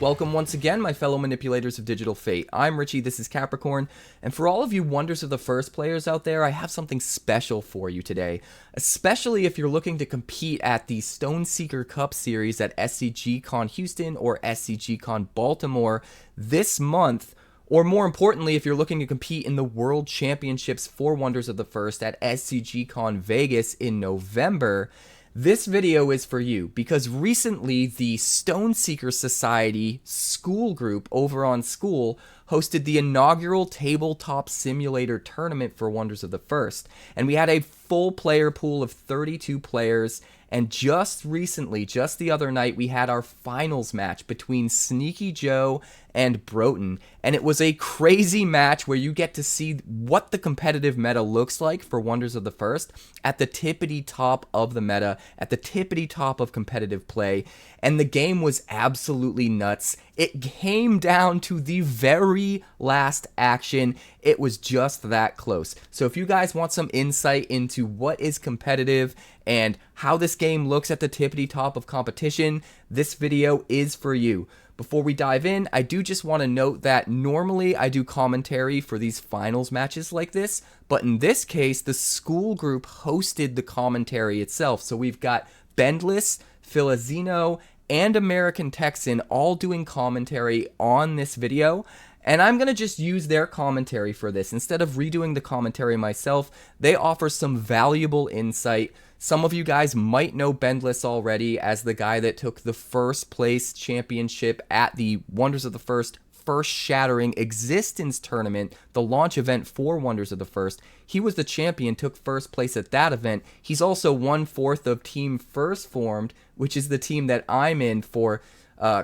Welcome once again, my fellow manipulators of digital fate. I'm Richie, this is Capricorn, and for all of you Wonders of the First players out there, I have something special for you today. Especially if you're looking to compete at the Stoneseeker Cup Series at SCGCon Houston or SCGCon Baltimore this month, or more importantly, if you're looking to compete in the World Championships for Wonders of the First at SCGCon Vegas in November. This video is for you because recently the Stoneseeker Society Skool group over on Skool hosted the inaugural tabletop simulator tournament for Wonders of the First, and we had a full player pool of 32 players. And just recently, just the other night, we had our finals match between SneakyJoe and Brotun. And it was a crazy match where you get to see what the competitive meta looks like for Wonders of the First at the tippity top of the meta, at the tippity top of competitive play. And the game was absolutely nuts. It came down to the very last action. It was just that close. So if you guys want some insight into what is competitive and how this game looks at the tippity top of competition, this video is for you. Before we dive in, I do just want to note that normally I do commentary for these finals matches like this, but in this case, the Skool group hosted the commentary itself. So we've got Bendless, Filizino, and American Texan all doing commentary on this video. And I'm going to just use their commentary for this. Instead of redoing the commentary myself, they offer some valuable insight. Some of you guys might know Bendless already as the guy that took the first place championship at the Wonders of the First Shattering Existence tournament, the launch event for Wonders of the First. He was the champion, took first place at that event. He's also 1/4 of Team First Formed, which is the team that I'm in for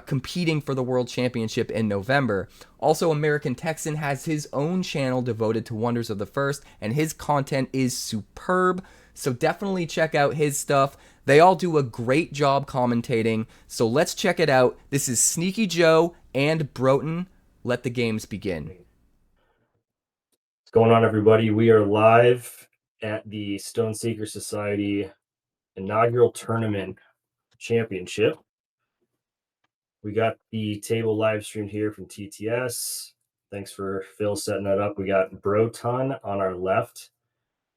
competing for the World Championship in November. Also, American Texan has his own channel devoted to Wonders of the First, and his content is superb. So definitely check out his stuff. They all do a great job commentating. So let's check it out. This is SneakyJoe and Brotun. Let the games begin. What's going on, everybody? We are live at the Stoneseeker Society inaugural tournament championship. We got the table live streamed here from TTS. Thanks for Phil setting that up. We got Brotun on our left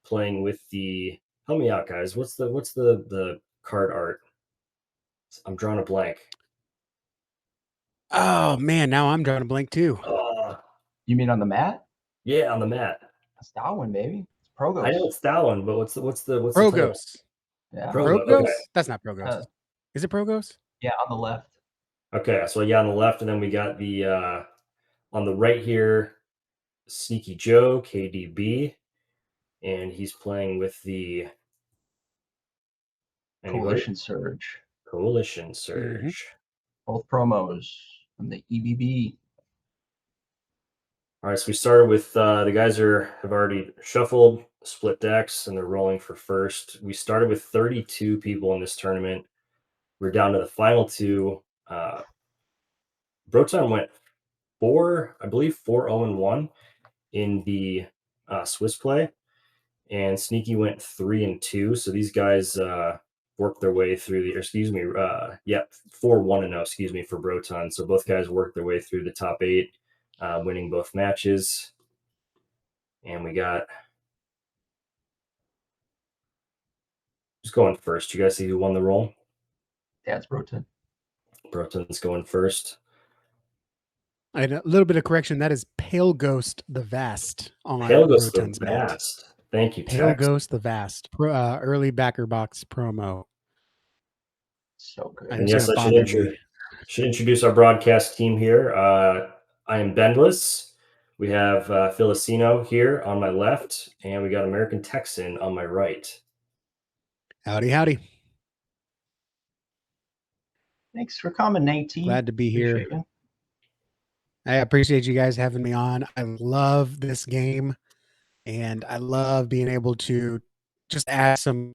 playing with the, help me out, guys. What's the card art? I'm drawing a blank. Oh man, now I'm drawing a blank too. You mean on the mat? Yeah, on the mat. That's that one, baby. It's Progos. I know it's that one, but what's the Progos. Yeah. Progos. Progos? Okay. That's not Progos. Is it Progos? Yeah, on the left. Okay, so yeah, on the left, and then we got the on the right here, SneakyJoe, KDB, and he's playing with the Coalition Surge. Coalition Surge. Both promos from the EBB. All right, so we started with the guys have already shuffled, split decks, and they're rolling for first. We started with 32 people in this tournament. We're down to the final two. Brotun went 4-0-1 in the Swiss play, and Sneaky went 3-2. So these guys worked their way through the, 4-1-0, for Brotun. So both guys worked their way through the top 8, winning both matches. And we got, who's going first? You guys see who won the roll? Yeah, it's Brotun. Brotun's going first. And a little bit of correction. That is Pale Ghost the Vast on Pale Ghost the Brotun's mat. Vast. Thank you, Pale Tex. Ghost the Vast. Early backer box promo. So good. And yes, I should introduce our broadcast team here. I am Bendless. We have Filizino here on my left, and we got American Texan on my right. Howdy, howdy. Thanks for coming, Nate. Glad to be here. I appreciate you guys having me on. I love this game, and I love being able to just add some.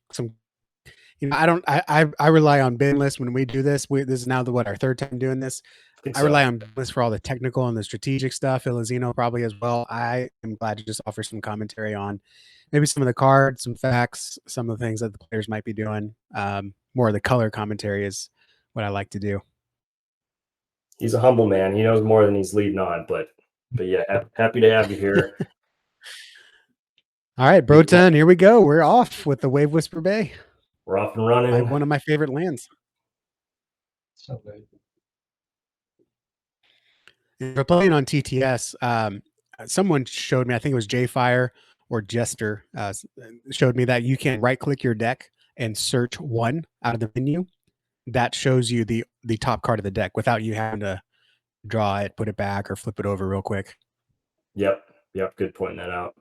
You know, I rely on Bendless when we do this. This is now our third time doing this. I rely on Bendless for all the technical and the strategic stuff. Filizino probably as well. I am glad to just offer some commentary on maybe some of the cards, some facts, some of the things that the players might be doing. More of the color commentary is what I like to do. He's a humble man. He knows more than he's leading on, but yeah, happy to have you here. All right, Brotun, here we go. We're off with the Wave Whisper Bay. We're off and running. One of my favorite lands. So good. If we're playing on TTS, someone showed me, I think it was JFire or Jester, showed me that you can right-click your deck and search one out of the menu. That shows you the top card of the deck without you having to draw it, put it back, or flip it over real quick. Yep. Good pointing that out.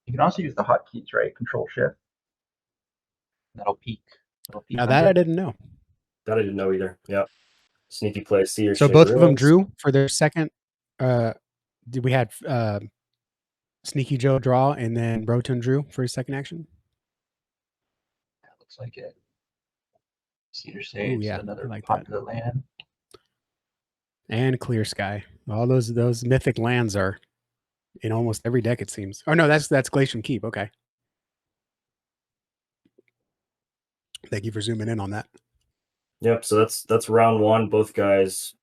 You can also use the hotkeys, right? Control Shift. That'll peek. Now that I didn't know. That I didn't know either. Yep. Sneaky play. So both of them drew for their second. We had SneakyJoe draw, and then Brotun drew for his second action. That looks like it. Cedar Sage, yeah, another like popular land. And Clear Sky. All those mythic lands are in almost every deck, it seems. Oh no, that's Glacium Keep. Okay. Thank you for zooming in on that. Yep. So that's round one. Both guys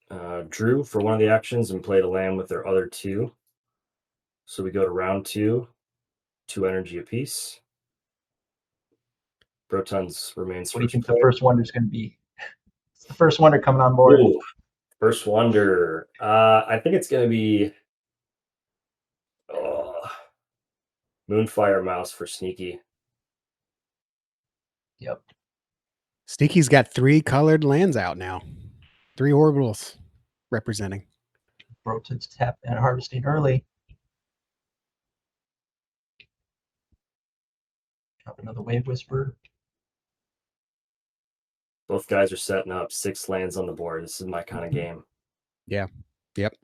drew for one of the actions and played a land with their other two. So we go to round two, 2 energy apiece. Brotun's remains. What do you think the first wonder is going to be? It's the first wonder coming on board. Ooh, first wonder. I think it's going to be Moonfire Mouse for Sneaky. Yep. Sneaky's got 3 colored lands out now. 3 orbitals representing. Brotun's tap and harvesting early. Drop another Wave Whisper. Both guys are setting up 6 lands on the board. This is my kind of game. Yeah. Yep.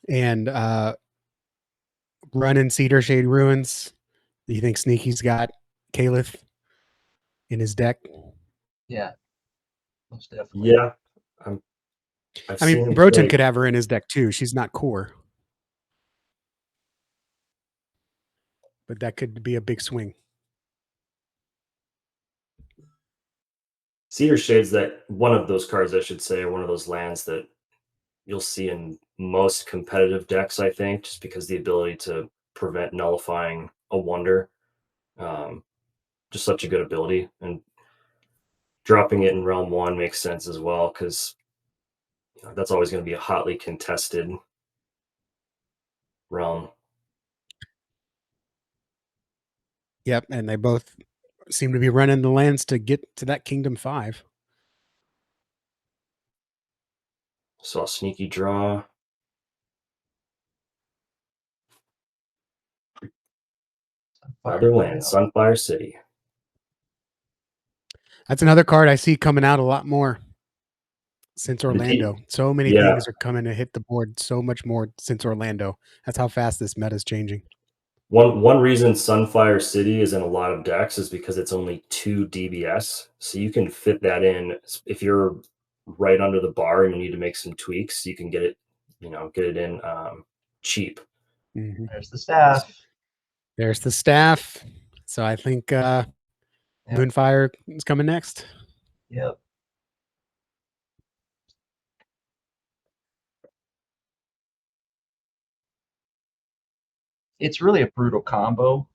And running Cedar Shade Ruins. Do you think Sneaky's got 𝐏𝐳 in his deck? Yeah. Most definitely. Yeah. I mean, Brotun could have her in his deck too. She's not core. But that could be a big swing. Cedar Shade's that one of those cards, I should say, one of those lands that you'll see in most competitive decks, I think, just because the ability to prevent nullifying a wonder. Just such a good ability. And dropping it in realm 1 makes sense as well, because that's always going to be a hotly contested realm. Yep, and they both seem to be running the lands to get to that Kingdom 5. Saw Sneaky draw. Other land, Sunfire City. That's another card I see coming out a lot more since Orlando. So many things are coming to hit the board so much more since Orlando. That's how fast this meta is changing. One reason Sunfire City is in a lot of decks is because it's only 2 DBS. So you can fit that in. If you're right under the bar and you need to make some tweaks, you can get it, get it in cheap. Mm-hmm. There's the staff. There's the staff. So I think Moonfire is coming next. Yep. It's really a brutal combo.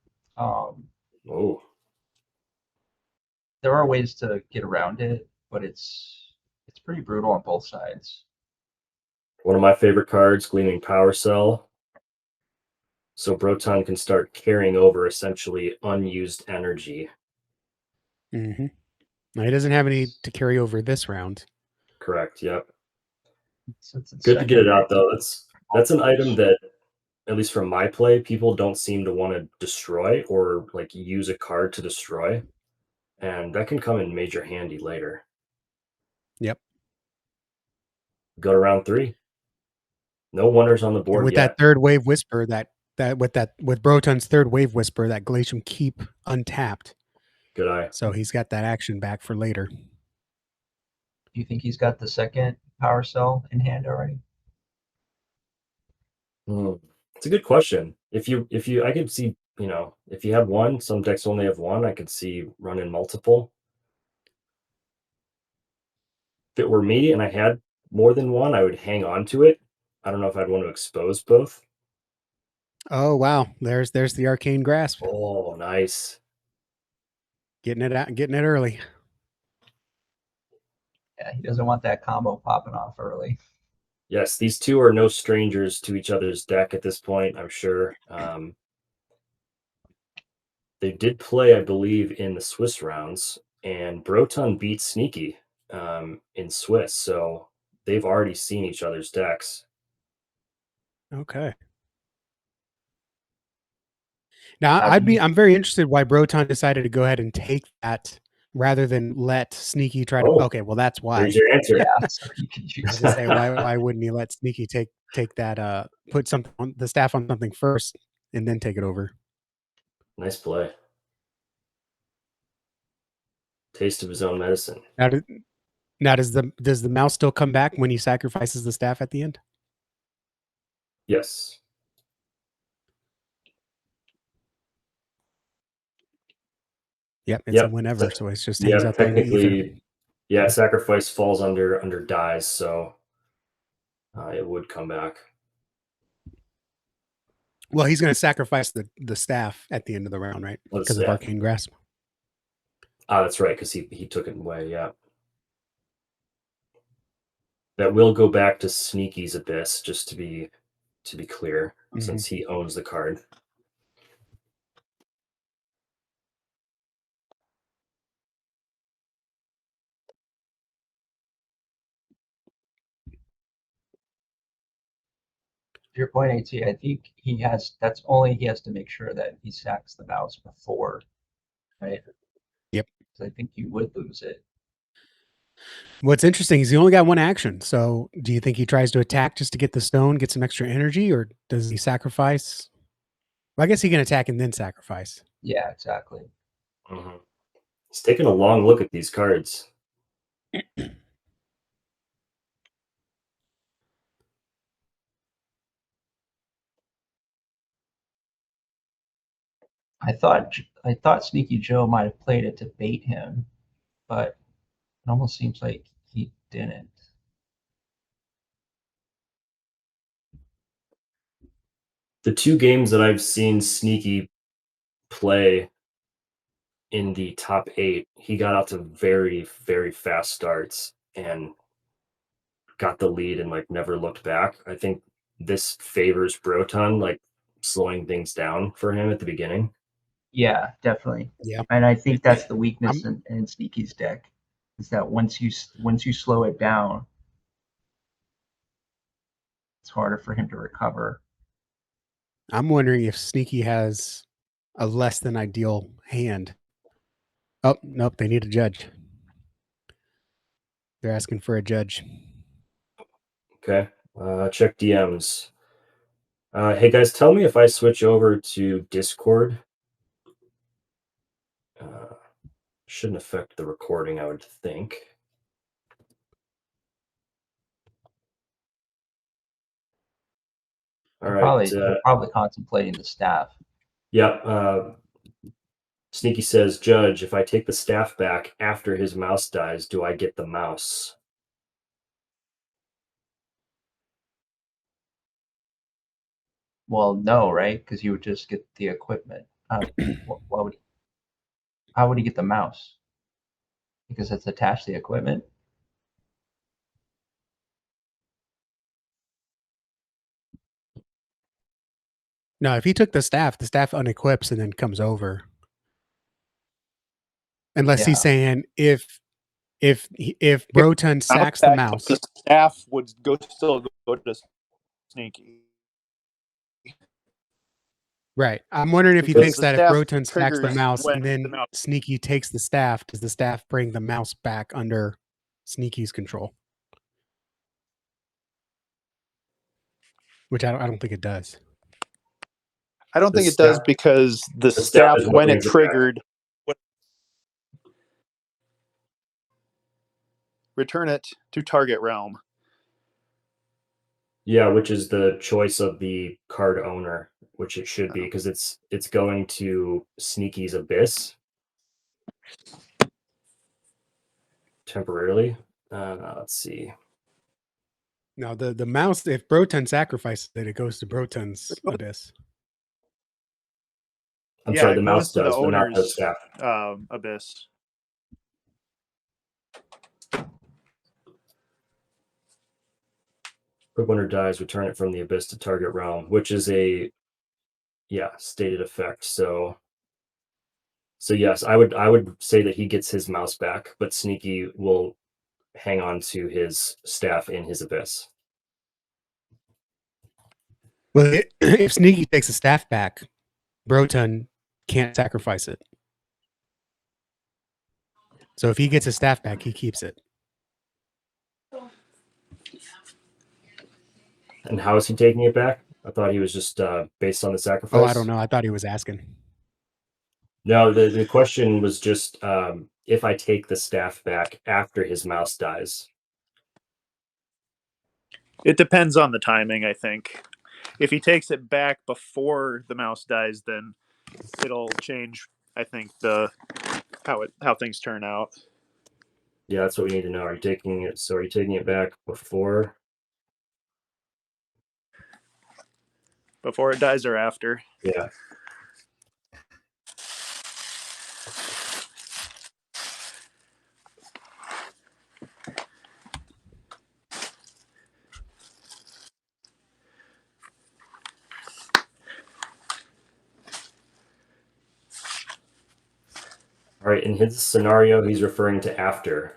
There are ways to get around it, but it's pretty brutal on both sides. One of my favorite cards, Gleaming Power Cell. So Brotun can start carrying over essentially unused energy. Mm-hmm. Now he doesn't have any to carry over this round. Correct. Yep. So it's good to get it out though. That's an item that, at least from my play, people don't seem to want to destroy or like use a card to destroy. And that can come in major handy later. Yep. Go to round 3. No wonders on the board. And with yet. that third Wave Whisper, with Brotun's third Wave Whisper, that Glacium Keep untapped. Good eye. So he's got that action back for later. Do you think he's got the second Power Cell in hand already? It's a good question. If you, I could see, if you have one, some decks only have one. I could see running multiple. it were me and I had more than one, I would hang on to it. I don't know if I'd want to expose both. Oh wow, there's the arcane grasp. Oh, nice. Getting it out, getting it early. Yeah, he doesn't want that combo popping off early. Yes, these two are no strangers to each other's deck at this point, I'm sure. They did play, I believe, in the Swiss rounds, and Brotun beat Sneaky in Swiss, so they've already seen each other's decks. Okay. Now I'm very interested why Brotun decided to go ahead and take that rather than let Sneaky try to. Oh, Okay, well that's why. There's your answer. Yeah, so you can I use was gonna say why wouldn't he let Sneaky take that put something on the staff on something first and then take it over? Nice play. Taste of his own medicine. Now does the mouse still come back when he sacrifices the staff at the end? Yes. Yep, it's a whenever, so it's just hangs out there in the ether. Technically, yeah, sacrifice falls under dies, so it would come back. Well, he's going to sacrifice the staff at the end of the round, right? Because of arcane grasp. Ah, that's right, because he took it away. Yeah, that will go back to Sneaky's Abyss, just to be clear, since he owns the card. To your point, AT, I think he has to make sure that he sacks the mouse before, right? Yep. Because I think you would lose it. What's interesting is he only got one action. So do you think he tries to attack just to get the stone, get some extra energy, or does he sacrifice? Well, I guess he can attack and then sacrifice. Yeah, exactly. He's taking a long look at these cards. I thought SneakyJoe might have played it to bait him, but it almost seems like he didn't. The two games that I've seen Sneaky play in the top 8, he got out to very, very fast starts and got the lead and like never looked back. I think this favors Brotun, like slowing things down for him at the beginning. Yeah, definitely. Yeah, and I think that's the weakness in Sneaky's deck, is that once you slow it down, it's harder for him to recover. I'm wondering if Sneaky has a less than ideal hand. Oh, nope, they need a judge. They're asking for a judge. Okay, check DMs. Hey guys, tell me if I switch over to Discord. Shouldn't affect the recording, I would think. All right. They're probably contemplating the staff. Yeah. Sneaky says, Judge, if I take the staff back after his mouse dies, do I get the mouse? Well, no, right? Because you would just get the equipment. How would he get the mouse? Because it's attached to the equipment. No, if he took the staff unequips and then comes over. Unless he's saying if Brotun sacks the mouse, the staff would still go to Sneaky. Right. I'm wondering if he Because thinks the that if staff Brotun sacks the triggers mouse when and then the mouse- Sneaky takes the staff, does the staff bring the mouse back under Sneaky's control? Which I don't think it does. I don't think it does, because the staff, when it triggered, return it to target realm. Yeah, which is the choice of the card owner, which it should be, because it's going to Sneaky's Abyss temporarily. Let's see. No, the mouse, if Brotun sacrifices it, it goes to Brotun's abyss. I'm Yeah, sorry, it the mouse goes to the does, but not the owner's staff. abyss. Quick winner dies, return it from the abyss to target realm, which is a stated effect. So yes, I would say that he gets his mouse back, but Sneaky will hang on to his staff in his abyss. Well, if Sneaky takes the staff back, Brotun can't sacrifice it. So if he gets his staff back, he keeps it. And how is he taking it back? I thought he was just based on the sacrifice. Oh, I don't know. I thought he was asking. No, the question was just if I take the staff back after his mouse dies. It depends on the timing, I think. If he takes it back before the mouse dies, then it'll change, I think, how things turn out. Yeah, that's what we need to know. Are you taking it back before? Before it dies or after? Yeah. All right, in his scenario, he's referring to after.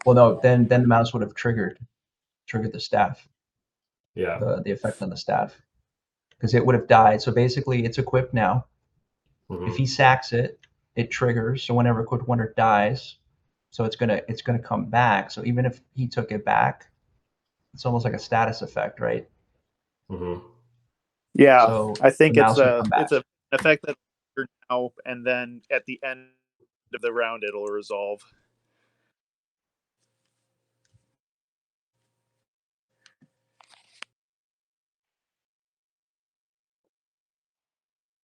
Well, no, then the mouse would have triggered the staff. Yeah. The effect on the staff, because it would have died. So basically, it's equipped now. Mhm. If he sacks it, it triggers. So whenever Quick Wonder dies, so it's gonna come back. So even if he took it back, it's almost like a status effect, right? Mm-hmm. Yeah, So I think the it's mouse would come back. an effect that now, and then at the end of the round, it'll resolve.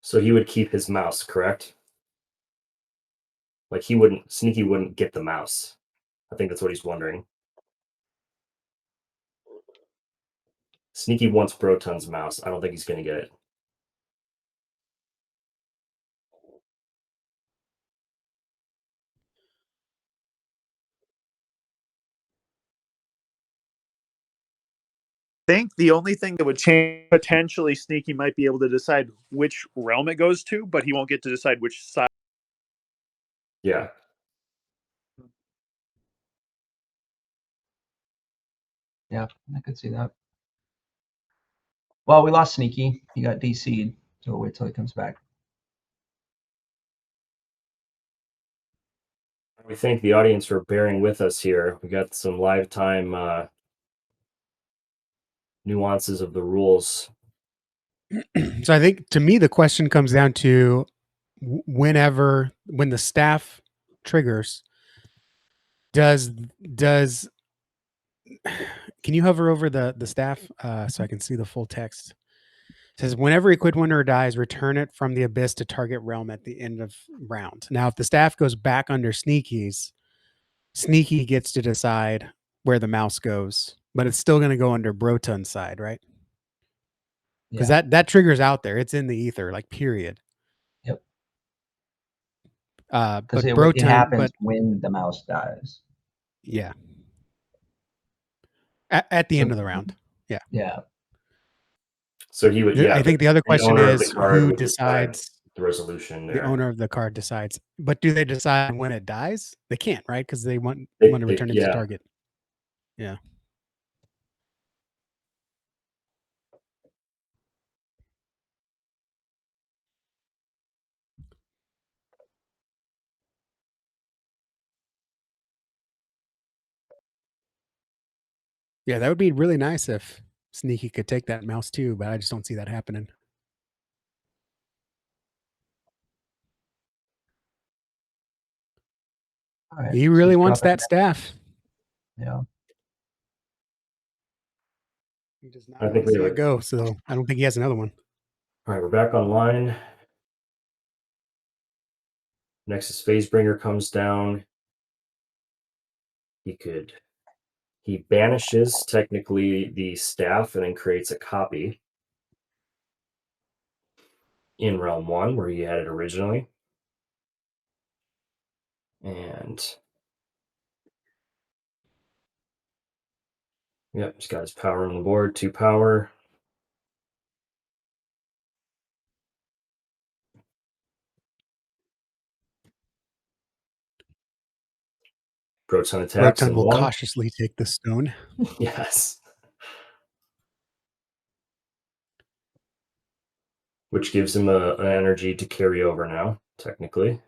So he would keep his mouse, correct? Like Sneaky wouldn't get the mouse. I think that's what he's wondering. Sneaky wants Brotun's mouse. I don't think he's going to get it. I think the only thing that would change, potentially, Sneaky might be able to decide which realm it goes to, but he won't get to decide which side. Yeah. Yeah, I could see that. Well, we lost Sneaky. He got DC'd, so we'll wait till he comes back. We thank the audience for bearing with us here. We got some live time nuances of the rules. So I think, to me, the question comes down to when the staff triggers, does can you hover over the staff so I can see the full text? It says, whenever a Quick Wonder dies, return it from the abyss to target realm at the end of round. Now, if the staff goes back under Sneaky's, Sneaky gets to decide where the mouse goes, but it's still going to go under Brotun's side, right? Because that trigger's out there. It's in the ether, like, period. Yep. But Because it Brotun, happens when the mouse dies. Yeah. At the end of the round. Yeah. Yeah. So he would, I think the other question is who decides the resolution there. The owner of the card decides. But do they decide when it dies? They can't, right? Because they want to return it to target. Yeah. Yeah, that would be really nice if Sneaky could take that mouse too, but I just don't see that happening. All right, He really wants that staff. Yeah. He does not want to see it go, so go. I don't think he has another one. All right, we're back online. Nexus Phasebringer comes down. He banishes technically the staff and then creates a copy in realm 1 where he had it originally. And yep, he's got his power on the board, 2 power. Brotun attacks Brotun and will 1. cautiously take the stone. Yes. Which gives him an energy to carry over now, technically.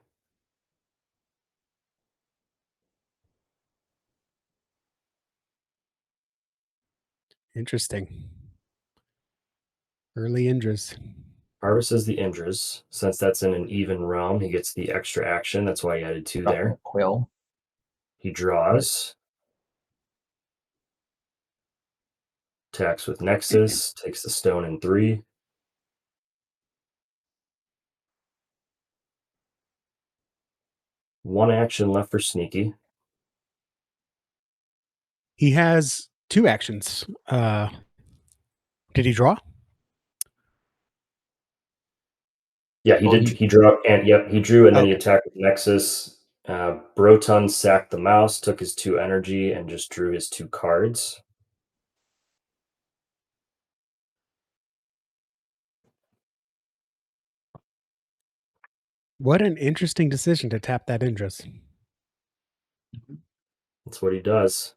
Interesting. Early Indras. Harvest is the Indras. Since that's in an even realm, he gets the extra action. That's why he added 2 there. Quill. He draws. Attacks with Nexus. Takes the stone in 3. One action left for Sneaky. He has 2 actions. Did he draw? Yeah, he Well, did. He drew, and yep, he drew, and then he Okay. attacked with Nexus. Brotun sacked the mouse, took his 2 energy, and just drew his 2 cards. What an interesting decision to tap that Indras. That's what he does.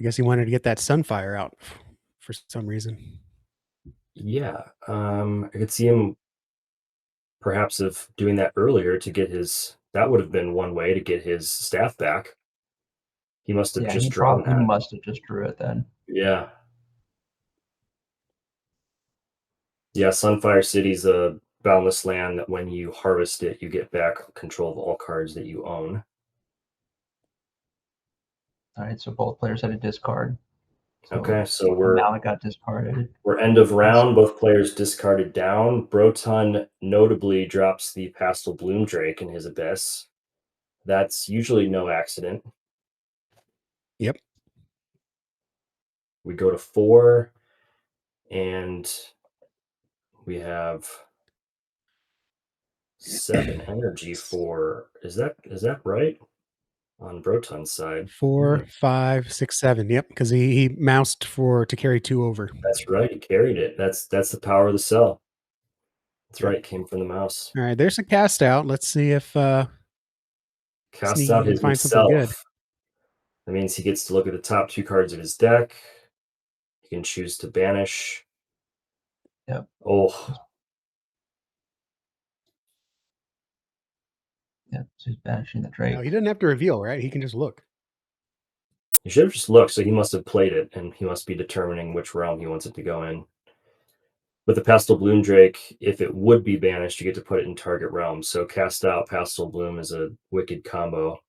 I guess he wanted to get that Sunfire out for some reason. Yeah, I could see him perhaps of doing that earlier to get his. That would have been one way to get his staff back. He must have just drawn He that. must have just drew it then. Yeah. Yeah, Sunfire City's a boundless land that when you harvest it, you get back control of all cards that you own. All right, so both players had a discard. Okay, so we're Malik got discarded. We're end of round. Both players discarded down. Brotun notably drops the Pastel Bloom Drake in his Abyss. That's usually no accident. Yep. We go to 4, and we have 7 energy for. Is that right? On Brotun's side. 4, 5, 6, 7. Yep, because he moused to carry 2 over. That's right. He carried it. That's the power of the cell. That's Yep. right. It came from the mouse. All right, there's a cast out. Let's see if Casts Sneaky out can his find something good. himself. That means he gets to look at the top 2 cards of his deck. He can choose to banish. Yep. Oh. Yep. So he's banishing the Drake. No, he doesn't have to reveal, right? He can just look. He should have just looked, so he must have played it, and he must be determining which realm he wants it to go in. With the Pastel Bloom Drake, if it would be banished, you get to put it in target realm. So cast out Pastel Bloom is a wicked combo.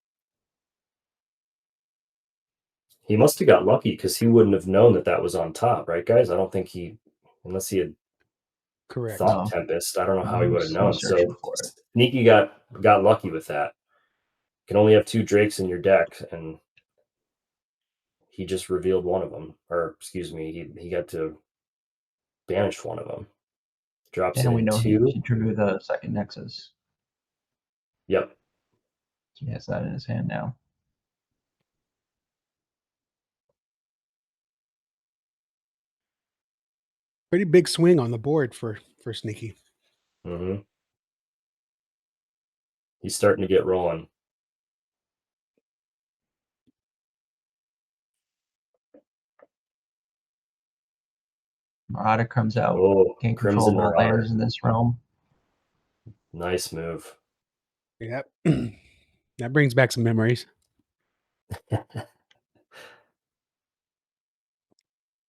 He must have got lucky because he wouldn't have known that that was on top, right, guys? I don't think unless he had Correct. thought No. Tempest, I don't know how he No, would have he's known. searching So for it. Sneaky got lucky with that. You can only have 2 Drakes in your deck, and he just revealed one of them. Or, excuse me, he got to banish one of them. Drops And it we in know 2. he drew the second Nexus. Yep. So he has that in his hand now. Pretty big swing on the board for Sneaky. Mm-hmm. He's starting to get rolling. Marauder comes out. Oh, Can't control Crimson all Marauder. lands in this realm. Nice move. Yep. That brings back some memories.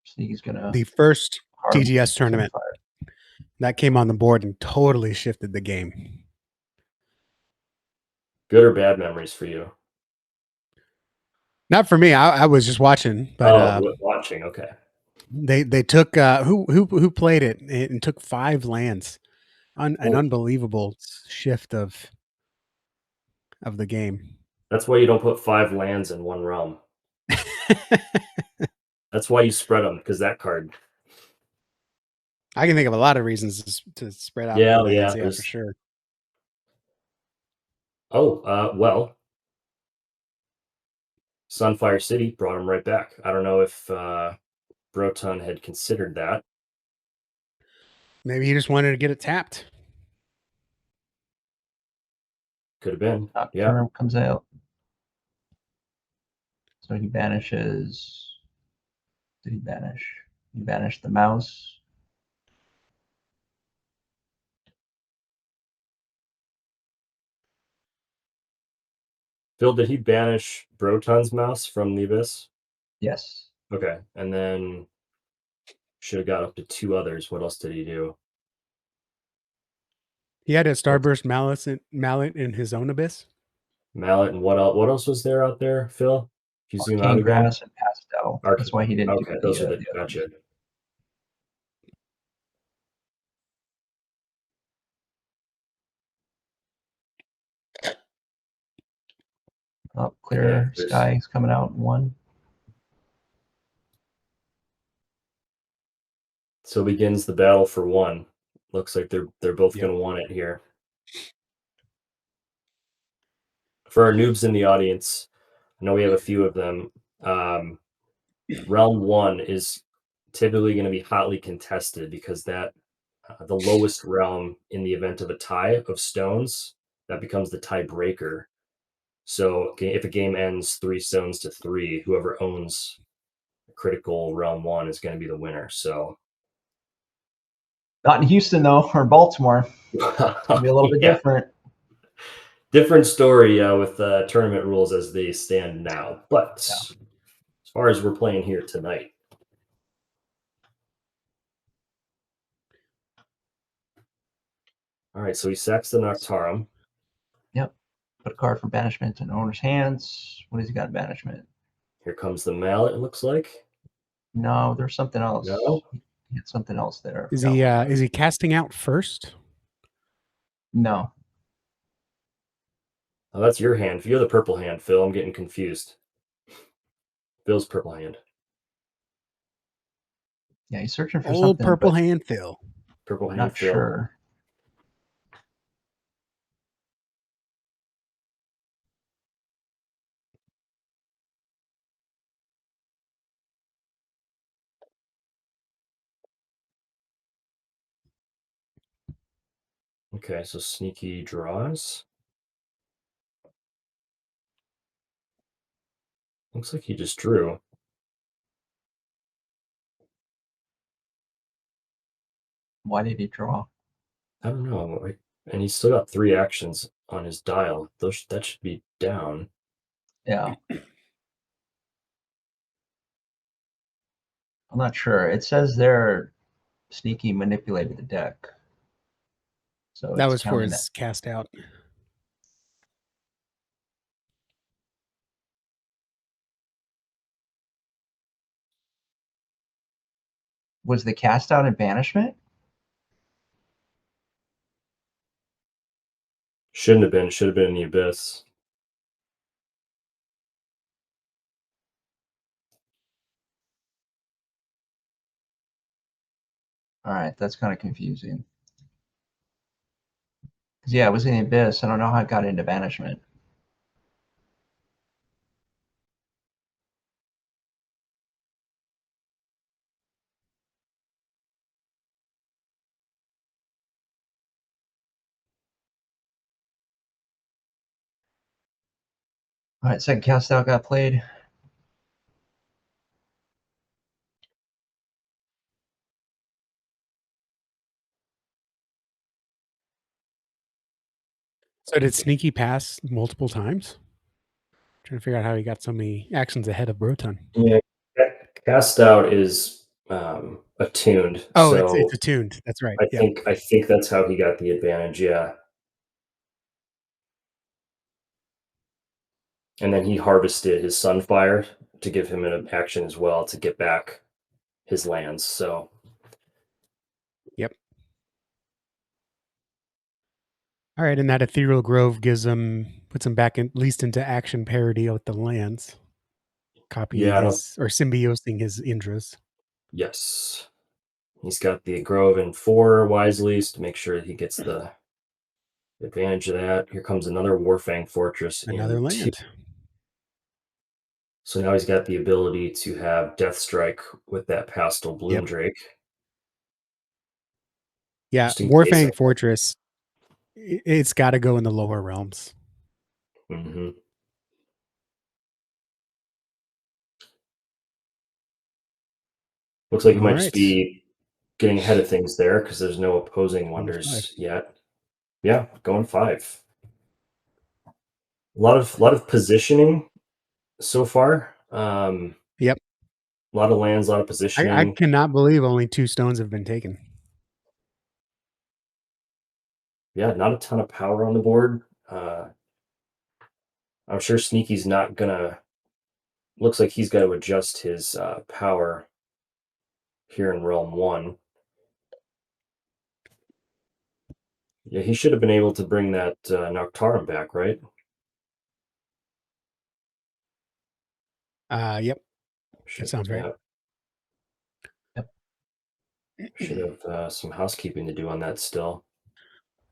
Sneaky's gonna The first harvest TGS tournament Sunfire. that came on the board and totally shifted the game. Good or bad memories for you? Not for me. I was just watching, but Watching. Okay. they took who played it and took 5 lands. An unbelievable shift of the game. That's why you don't put 5 lands in one realm. That's why you spread them, because that card. I can think of a lot of reasons to spread out. Yeah, the lands, yeah, yeah, for sure. Oh, well, Sunfire City brought him right back. I don't know if Brotun had considered that. Maybe he just wanted to get it tapped. Could have been. Nocturne comes out. So he banishes. Did he banish? He banished the mouse. Phil, did he banish Brotun's mouse from the Abyss? Yes. Okay, and then should have got up to 2 others. What else did he do? He had a Starburst Mallet in his own Abyss. Mallet, and what else? What else was there out there, Phil? If you zoom out again. Grass and Pastel. That's why he didn't. Okay, do those are the other gotcha. ones. Oh, Clear Sky is coming out in 1. So begins the battle for 1. Looks like they're both going to want it here. For our noobs in the audience, I know we have a few of them. Realm 1 is typically going to be hotly contested because that the lowest realm in the event of a tie of stones, that becomes the tiebreaker. So if a game ends 3 stones to 3, whoever owns critical realm 1 is going to be the winner. So not in Houston though, or Baltimore. It's gonna be a little bit different. Different story with tournament rules as they stand now. But as far as we're playing here tonight. All right, so he sacks the Noctarum. Yep. Put a card from banishment in owner's hands. What has he got in banishment? Here comes the Mallet, it looks like. No, there's something else. No? He had something else there. Is he casting out first? No. Oh, that's your hand. You're the purple hand, Phil. I'm getting confused. Phil's purple hand. Yeah, he's searching for Old something. purple hand Phil. Purple hand Not Phil. sure. Okay, so Sneaky draws. Looks like he just drew. Why did he draw? I don't know. And he's still got 3 actions on his dial. That should be down. Yeah. I'm not sure. It says there Sneaky manipulated the deck. So that was for his cast out. Was the cast out in banishment? Shouldn't have been. Should have been in the Abyss. All right, that's kind of confusing. Because, yeah, it was in the Abyss. I don't know how it got into banishment. All right, second cast out got played. So did Sneaky pass multiple times? Trying to figure out how he got so many actions ahead of Brotun. Yeah, cast out is attuned. Oh, so it's attuned. That's right. I think that's how he got the advantage. Yeah. And then he harvested his Sunfire to give him an action as well to get back his lands. So yep. All right, and that Ethereal Grove puts him back at least into action parity with the lands, copying his or symbiosing his Indras. Yes. He's got the Grove in 4 wisely to make sure he gets the advantage of that. Here comes another Warfang Fortress. Another land. So now he's got the ability to have Death Strike with that Pastel Bloom Drake. Yeah, Warfang Fortress, it's got to go in the lower realms. Mm-hmm. Looks like he might just be getting ahead of things there because there's no opposing wonders yet. Yeah, going 5. A lot of positioning so far. Yep. A lot of lands, a lot of positioning. I cannot believe only 2 stones have been taken. Yeah, not a ton of power on the board. I'm sure Sneaky's not gonna. Looks like he's got to adjust his power here in Realm 1. Yeah, he should have been able to bring that Noctarum back, right? Yep. That sounds right. Yep. Should have some housekeeping to do on that still.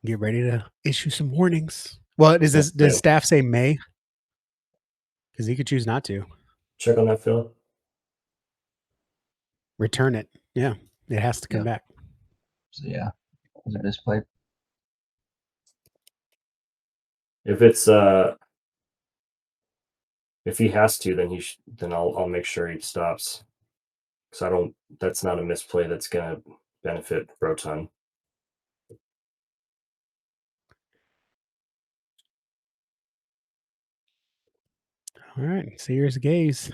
Get ready to issue some warnings. Well, does staff say may? Because he could choose not to. Check on that, Phil. Return it. Yeah, it has to come back. So yeah, was it displayed? If it's if he has to, then I'll make sure he stops. Because that's not a misplay that's gonna benefit Brotun. All right, Seer's Gaze.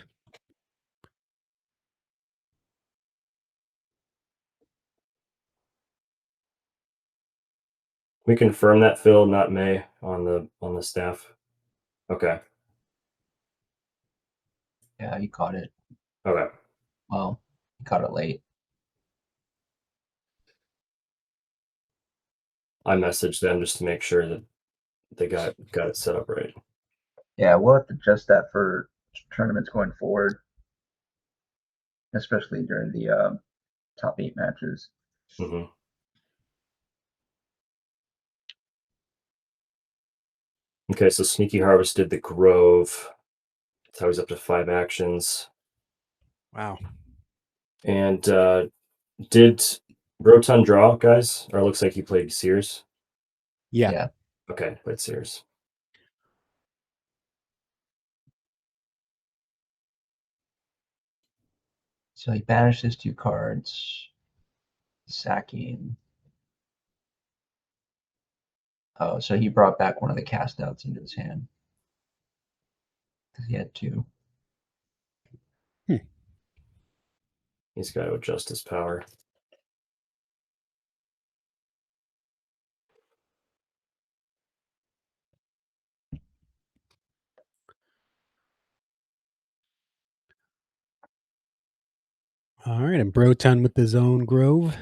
We confirm that, Phil, not May on the staff. Okay. Yeah, he caught it. Okay. Well, he caught it late. I messaged them just to make sure that they got it set up right. Yeah, we'll have to adjust that for tournaments going forward, especially during the top 8 matches. Mm-hmm. Okay, so Sneaky harvested the Grove. That's how he's up to 5 actions. Wow. And did Brotun draw, guys? Or it looks like he played Sears? Yeah. Okay, played Sears. So he banished his 2 cards, sacking. Oh, so he brought back one of the cast outs into his hand. Because he had 2. He's got to adjust his power. All right, and Brotun with his own Grove.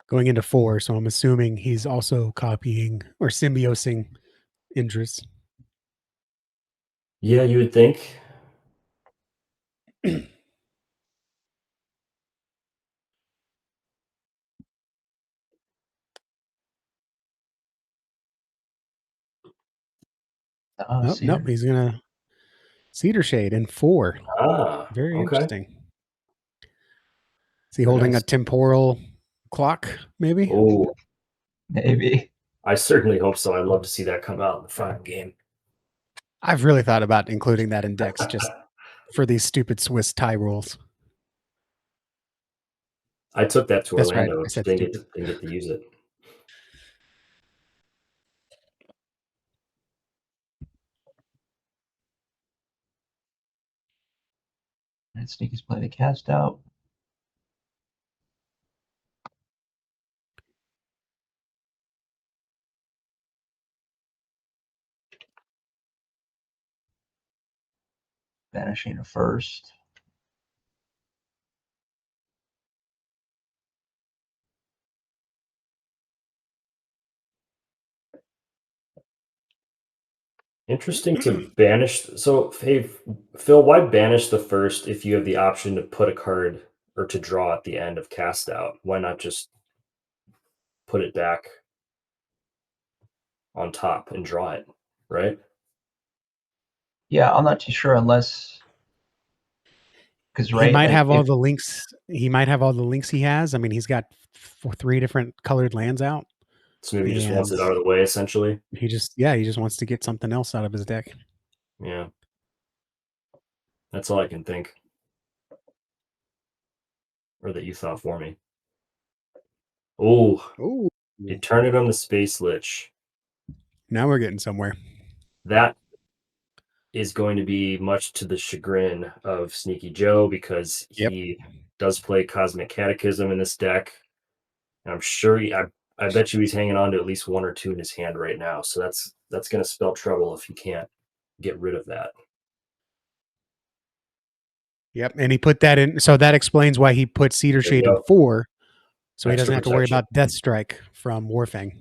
Going into 4, so I'm assuming he's also copying or symbiosing Indras. Yeah, you would think. Nope, he's gonna Cedar Shade in 4. Very interesting. Is he holding a temporal clock, maybe? Oh, maybe. I certainly hope so. I'd love to see that come out in the final game. I've really thought about including that in decks just for these stupid Swiss tie rules. I took that to That's Orlando. right. I said didn't get to use it. And Sneaky's playing the cast out. Banishing a first. Interesting to banish. So, hey, Phil, why banish the first if you have the option to put a card or to draw at the end of cast out? Why not just put it back on top and draw it, right? Yeah, I'm not too sure unless because He might like, have all the links. He might have all the links he has. I mean, he's got 3 different colored lands out. So maybe he just wants it out of the way, essentially. He just wants to get something else out of his deck. Yeah. That's all I can think. Or that you thought for me. Oh, Ooh. Eternatum the Space Lich. Now we're getting somewhere. That is going to be much to the chagrin of SneakyJoe because he does play Cosmic Catechism in this deck. And I'm sure I bet you he's hanging on to at least 1 or 2 in his hand right now. So that's going to spell trouble if he can't get rid of that. Yep, and he put that in. So that explains why he put Cedar Shade in 4, so he doesn't have to worry about Death Strike from Warfang.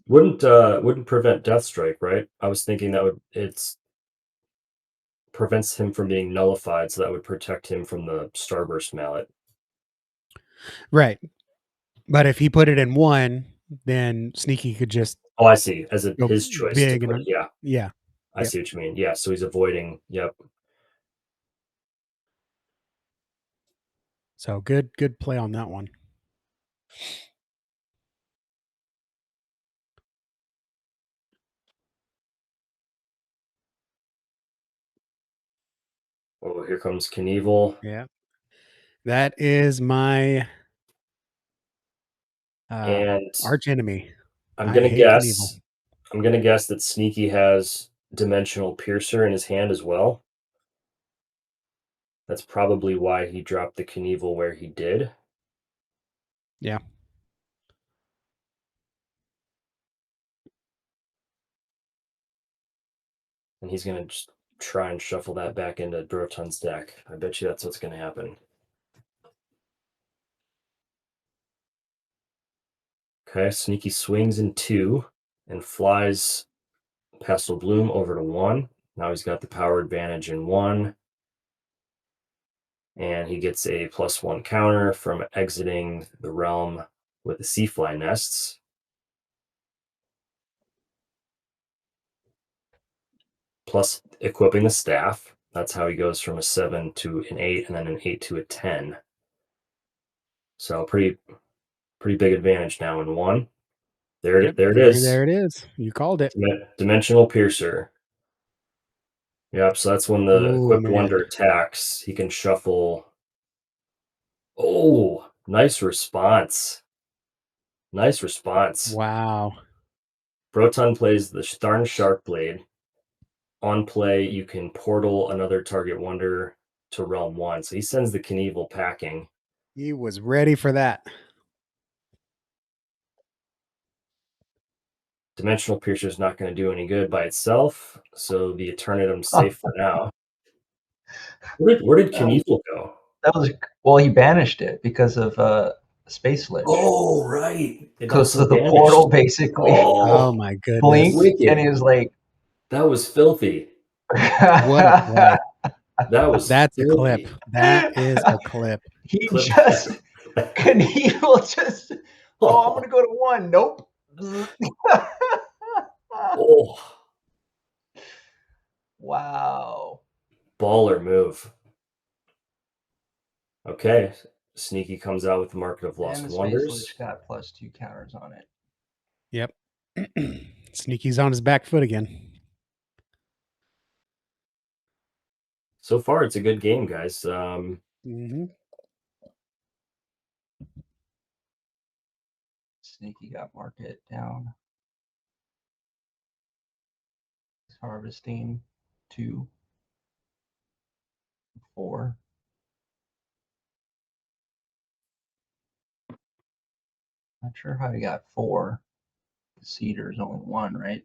Wouldn't prevent Death Strike, right? I was thinking that it's prevents him from being nullified, so that would protect him from the Starburst Mallet. Right. But if he put it in 1, then Sneaky could just I see. As his choice to put it. Yeah. I see what you mean. Yeah, so he's avoiding. Yep. So good play on that one. Oh, here comes Knievel. Yeah. That is my arch enemy. I'm gonna guess that Sneaky has Dimensional Piercer in his hand as well. That's probably why he dropped the Knievel where he did. Yeah. And he's gonna just try and shuffle that back into Brotun's deck. I bet you that's what's gonna happen. Okay, Sneaky swings in 2 and flies Pestle Bloom over to 1. Now he's got the power advantage in 1. And he gets a +1 counter from exiting the realm with the Seafly Nests. Plus equipping the staff. That's how he goes from a 7 to an 8 and then an 8 to a 10. So pretty big advantage now in 1. There it is. There it is. You called it. Dimensional Piercer. Yep, so that's when the equipped wonder attacks. He can shuffle. Oh, nice response. Nice response. Wow. Brotun plays the Tharn Sharkblade. On play, you can portal another target wonder to Realm 1. So he sends the Knievel packing. He was ready for that. Dimensional Piercer is not going to do any good by itself, so the Eternatum's safe for now. Where did Knievel go? That was he banished it because of Space Lich. Oh, right. Because of the portal, basically. Oh my goodness. Blinked, and he was like, that was filthy. What a play. That's filthy. A clip. That is a clip. Knievel just, I'm going to go to 1. Nope. Oh. Wow. Baller move. Okay. Sneaky comes out with the Market of Lost Wonders. Space Lich got +2 counters on it. Yep. Sneaky's on his back foot again. So far, it's a good game, guys. Sneaky got market down. Harvesting 2, 4. Not sure how he got 4. The Cedar is only 1, right?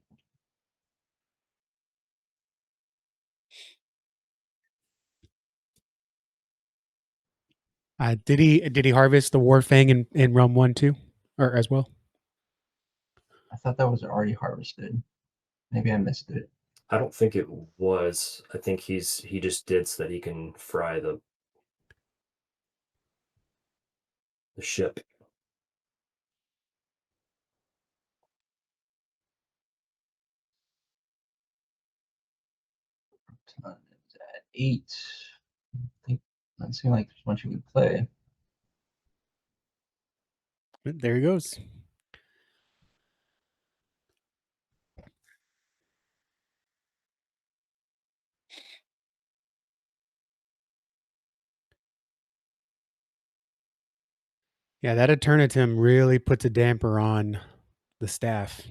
Did he harvest the Warfang in realm 1 too, or as well? I thought that was already harvested. Maybe I missed it. I don't think it was. I think he just did so that he can fry the ship. Brotun is at 8. I think doesn't seem like there's much you can play. There he goes. Yeah, that Eternatum really puts a damper on the staff.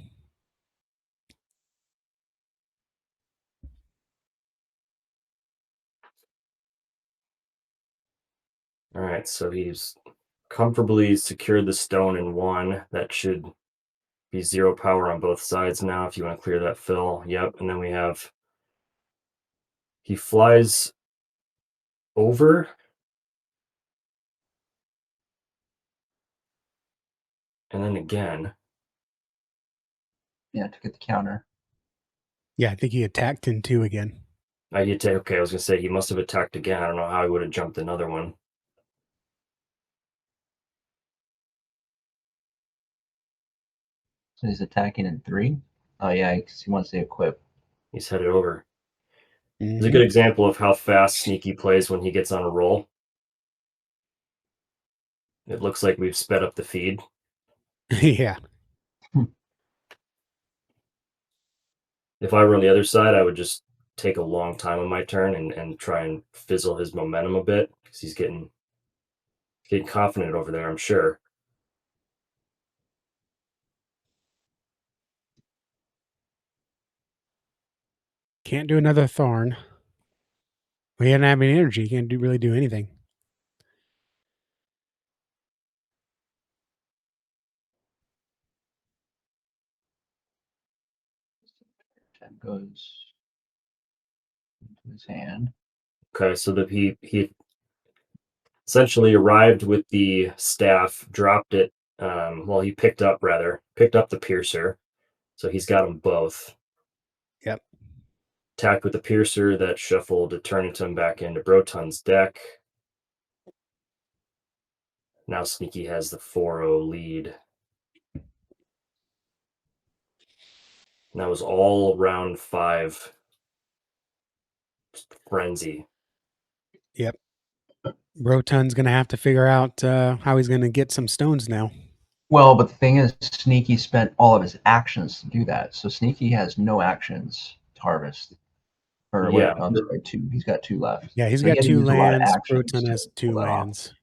All right, so he's comfortably secured the stone in 1. That should be 0 power on both sides now if you want to clear that fill. Yep, and then we have he flies over and then again. Yeah, to get the counter. Yeah, I think he attacked in 2 again. Okay, I was gonna say he must have attacked again. I don't know how he would have jumped another one. So he's attacking in 3. Oh yeah, because he wants to equip. He's headed over. Mhm. It's a good example of how fast Sneaky plays when he gets on a roll. It looks like we've sped up the feed. Yeah. If I were on the other side, I would just take a long time on my turn and try and fizzle his momentum a bit because he's getting confident over there, I'm sure. Can't do another Thorn. We didn't have any energy. Can't really do anything. That goes into his hand. Okay, so that he essentially arrived with the staff, dropped it. Well, he picked up the piercer, so he's got them both. Yep. Attacked with the piercer that shuffled Eternatum back into Brotun's deck. Now Sneaky has the 4-0 lead. And that was all round 5. Just frenzy. Yep. Brotun's going to have to figure out how he's going to get some stones now. Well, but the thing is, Sneaky spent all of his actions to do that. So Sneaky has no actions to harvest. Or Yeah. wait, I'm sorry, 2. He's got 2 left. Yeah, he's So got he had to 2 use a lot of lands. actions Brotun to has 2 pull that off. lands.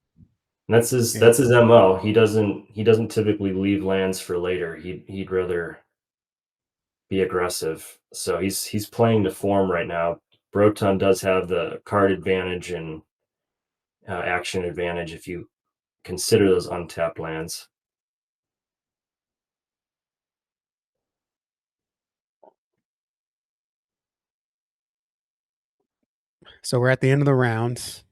And that's his MO. He doesn't typically leave lands for later. He'd rather be aggressive. So he's playing to form right now. Brotun does have the card advantage and action advantage if you consider those untapped lands. So we're at the end of the round.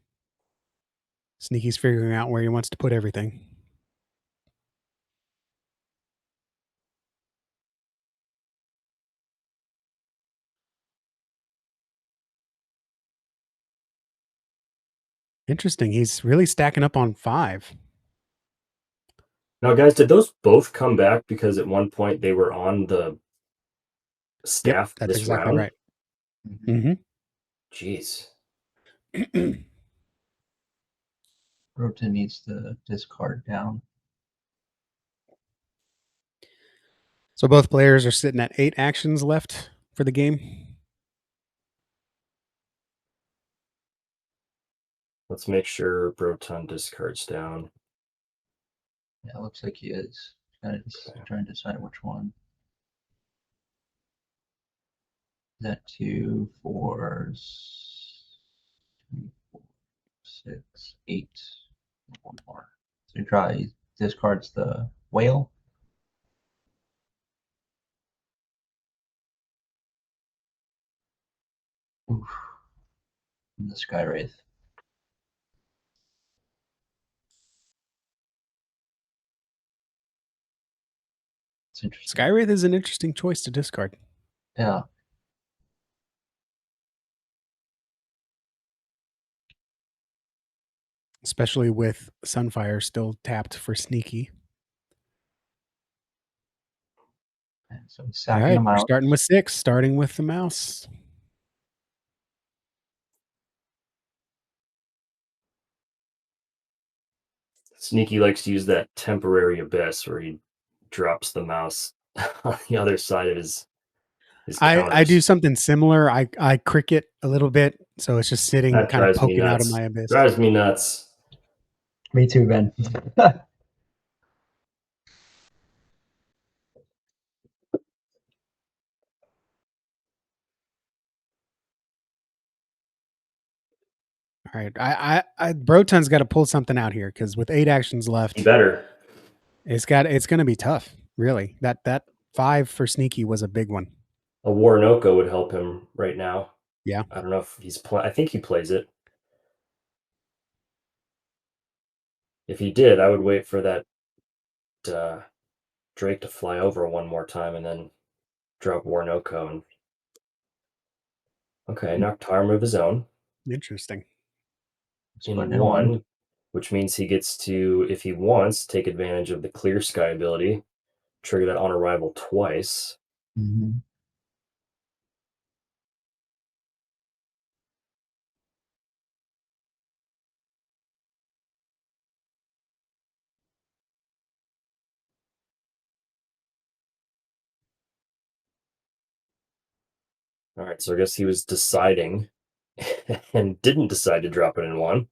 Sneaky's figuring out where he wants to put everything. Interesting. He's really stacking up on 5. Now, guys, did those both come back because at one point they were on the staff That's this exactly round? right. Mm-hmm. Jeez. Brotun needs to discard down. So both players are sitting at 8 actions left for the game. Let's make sure Brotun discards down. Yeah, it looks like he is. Trying to decide which one. Is that 2, 4, 6, 8, 1 more. So he discards the Whale. Oof. And the Sky Wraith. It's interesting. Skywraith is an interesting choice to discard. Yeah. Especially with Sunfire still tapped for sneaky. So he's All sacking right, them we're out. starting with 6, starting with the mouse. Sneaky likes to use that temporary abyss where he drops the mouse on the other side of his counters. I do something similar. I cricket a little bit, so it's just sitting That kind of drives me poking out of nuts. my abyss. Drives me nuts. Me too, Ben. All right, Brotun's got to pull something out here because with 8 actions left, He better. it's going to be tough. Really, that 5 for sneaky was a big one. A 𝐷𝐴RNOKO would help him right now. Yeah, I don't know if he's I think he plays it. If he did, I would wait for that Drake to fly over one more time and then drop 𝐷𝐴RNOKO. And... Okay, Noctarm of his own. interesting. In 1, which means he gets to, if he wants, take advantage of the Clear Sky ability, trigger that on arrival twice. Mm-hmm. All right, so I guess he was deciding and didn't decide to drop it in 1.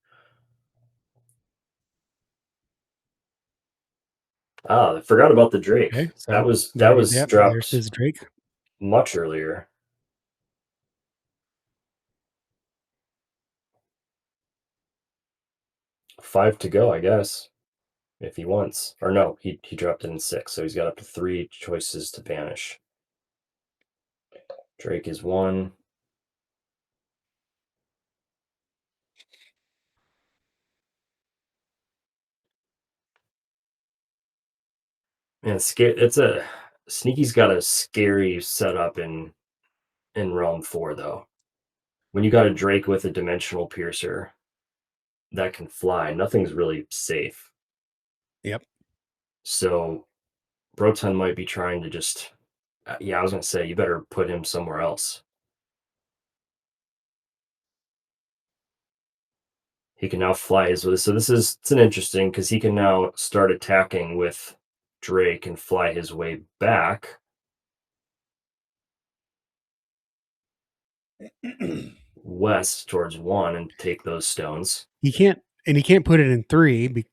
Ah, I forgot about the Drake. Okay, so that was yep, dropped there's his Drake. much earlier. Five to go, I guess, if he wants. Or no, he dropped it in 6, so he's got up to 3 choices to banish. Drake is 1. Man, Sneaky's got a scary setup in Realm 4, though. When you got a Drake with a Dimensional Piercer that can fly, nothing's really safe. Yep. So Brotun might be trying to just... yeah, I was going to say, you better put him somewhere else. He can now fly his... So it's an interesting, because he can now start attacking with Drake and fly his way back. West towards 1 and take those stones. He can't put it in 3.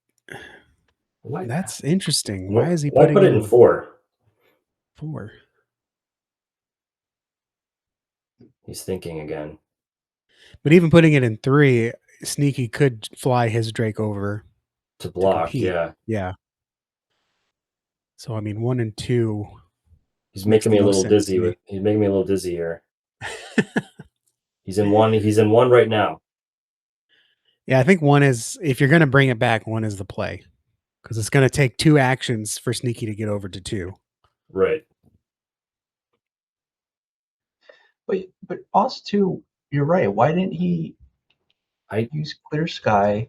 Why? That's interesting. Why Why is he put putting it in 4? 4? He's thinking again. But even putting it in 3, Sneaky could fly his Drake over To block, compete. yeah. So I mean, 1 and 2. He's making me a little dizzy me. he's making me a little dizzy here. He's in 1 right now. Yeah, I think 1 is, if you're going to bring it back, 1 is the play. Because it's going to take 2 actions for Sneaky to get over to 2. Right. But also too, you're right. Why didn't he use Clear Sky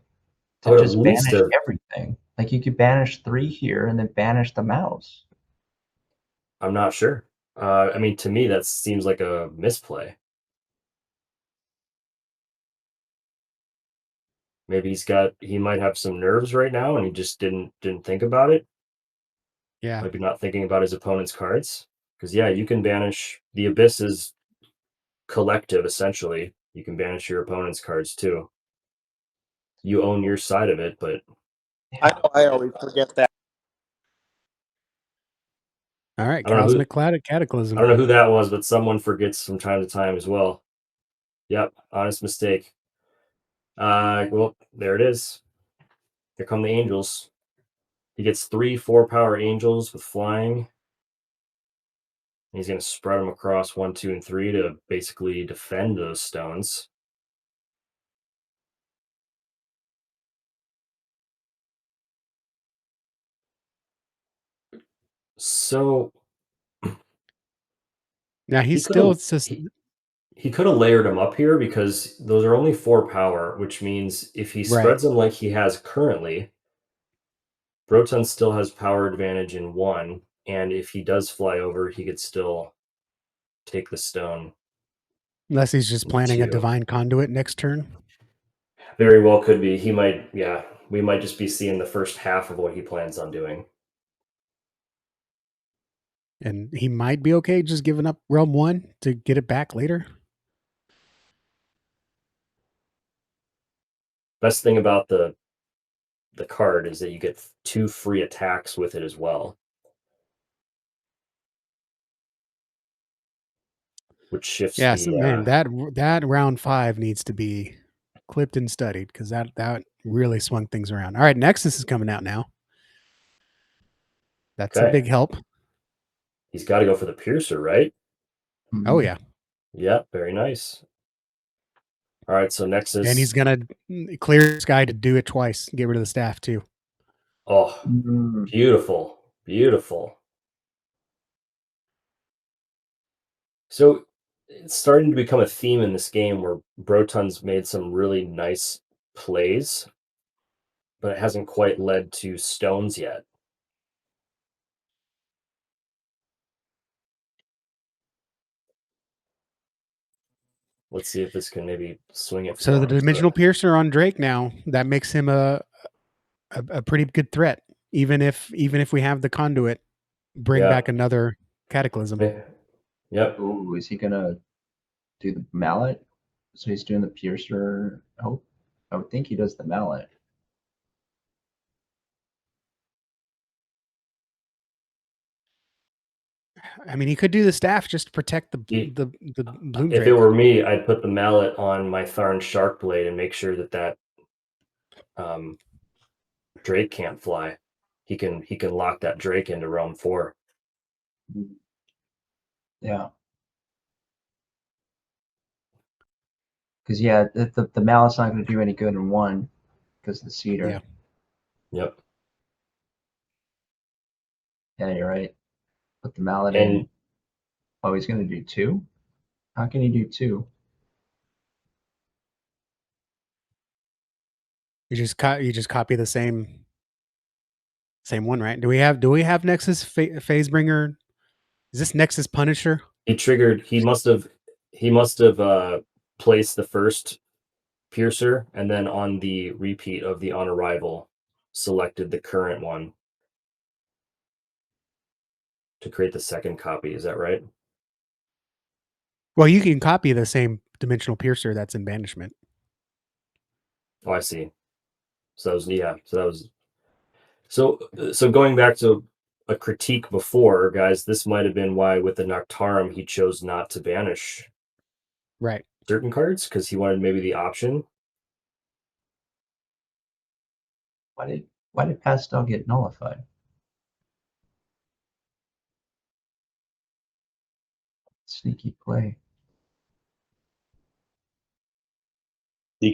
to just banish everything? Like you could banish 3 here and then banish the mouse. I'm not sure. I mean, to me, that seems like a misplay. Maybe he might have some nerves right now and he just didn't think about it. Yeah. Maybe not thinking about his opponent's cards. Because yeah, you can banish the Abyss is collective, essentially. You can banish your opponent's cards too. You own your side of it, but I know I always forget that. All right, Cosmic Cataclysm. I don't know who that was, but someone forgets from time to time as well. Yep, honest mistake. Well, there it is. Here come the angels. He gets 3 4-power angels with flying. He's going to spread them across 1, 2, and 3 to basically defend those stones. So Now he he's could still have he could have layered them up here because those are only 4 power, which means if he right. spreads them like he has currently, Brotun still has power advantage in 1, and if he does fly over, he could still take the stone. Unless he's just planning a 2. divine conduit next turn. Very well could be. He might, yeah, we might just be seeing the first half of what he plans on doing. And he might be okay just giving up realm 1 to get it back later. Best thing about the card is that you get 2 free attacks with it as well, which shifts Yeah, the so man, that round 5 needs to be clipped and studied because that really swung things around. All right, Nexus is coming out now. That's a okay. big help. He's got to go for the piercer, right? Oh yeah, Yeah, very nice. All right, so Nexus, and he's gonna clear sky to do it twice. Get rid of the staff too. oh, beautiful, beautiful. So it's starting to become a theme in this game where Brotun's made some really nice plays, but it hasn't quite led to stones yet. Let's see if this can maybe swing it for So the him. dimensional piercer on Drake now, that makes him a pretty good threat. Even if we have the conduit, bring Yeah. back another cataclysm. Yep. Ooh, is he gonna do the mallet? So he's doing the piercer. Oh, I would think he does the mallet. I mean, he could do the staff just to protect the bloom If drake. it were me, I'd put the mallet on my Tharn Shark Blade and make sure that Drake can't fly. He can lock that Drake into realm 4. Yeah. Because yeah, the mallet's not going to do any good in 1 because of the cedar. Yeah. Yep. Yeah, you're right. Put the mallet in. Oh, he's going to do 2? How can he do 2? You just copy the same one, right? Do we have Nexus Phasebringer? Is this Nexus Punisher? He triggered. He must have placed the first piercer, and then on the repeat of the on arrival, selected the current one to create the second copy. Is that right? Well, you can copy the same dimensional piercer that's in banishment. Oh, I see. So that was, yeah. So that was. So going back to a critique before, guys, this might have been why with the Noctarum he chose not to banish Right. certain cards because he wanted maybe the option. Why did Pastel get nullified? Sneaky play.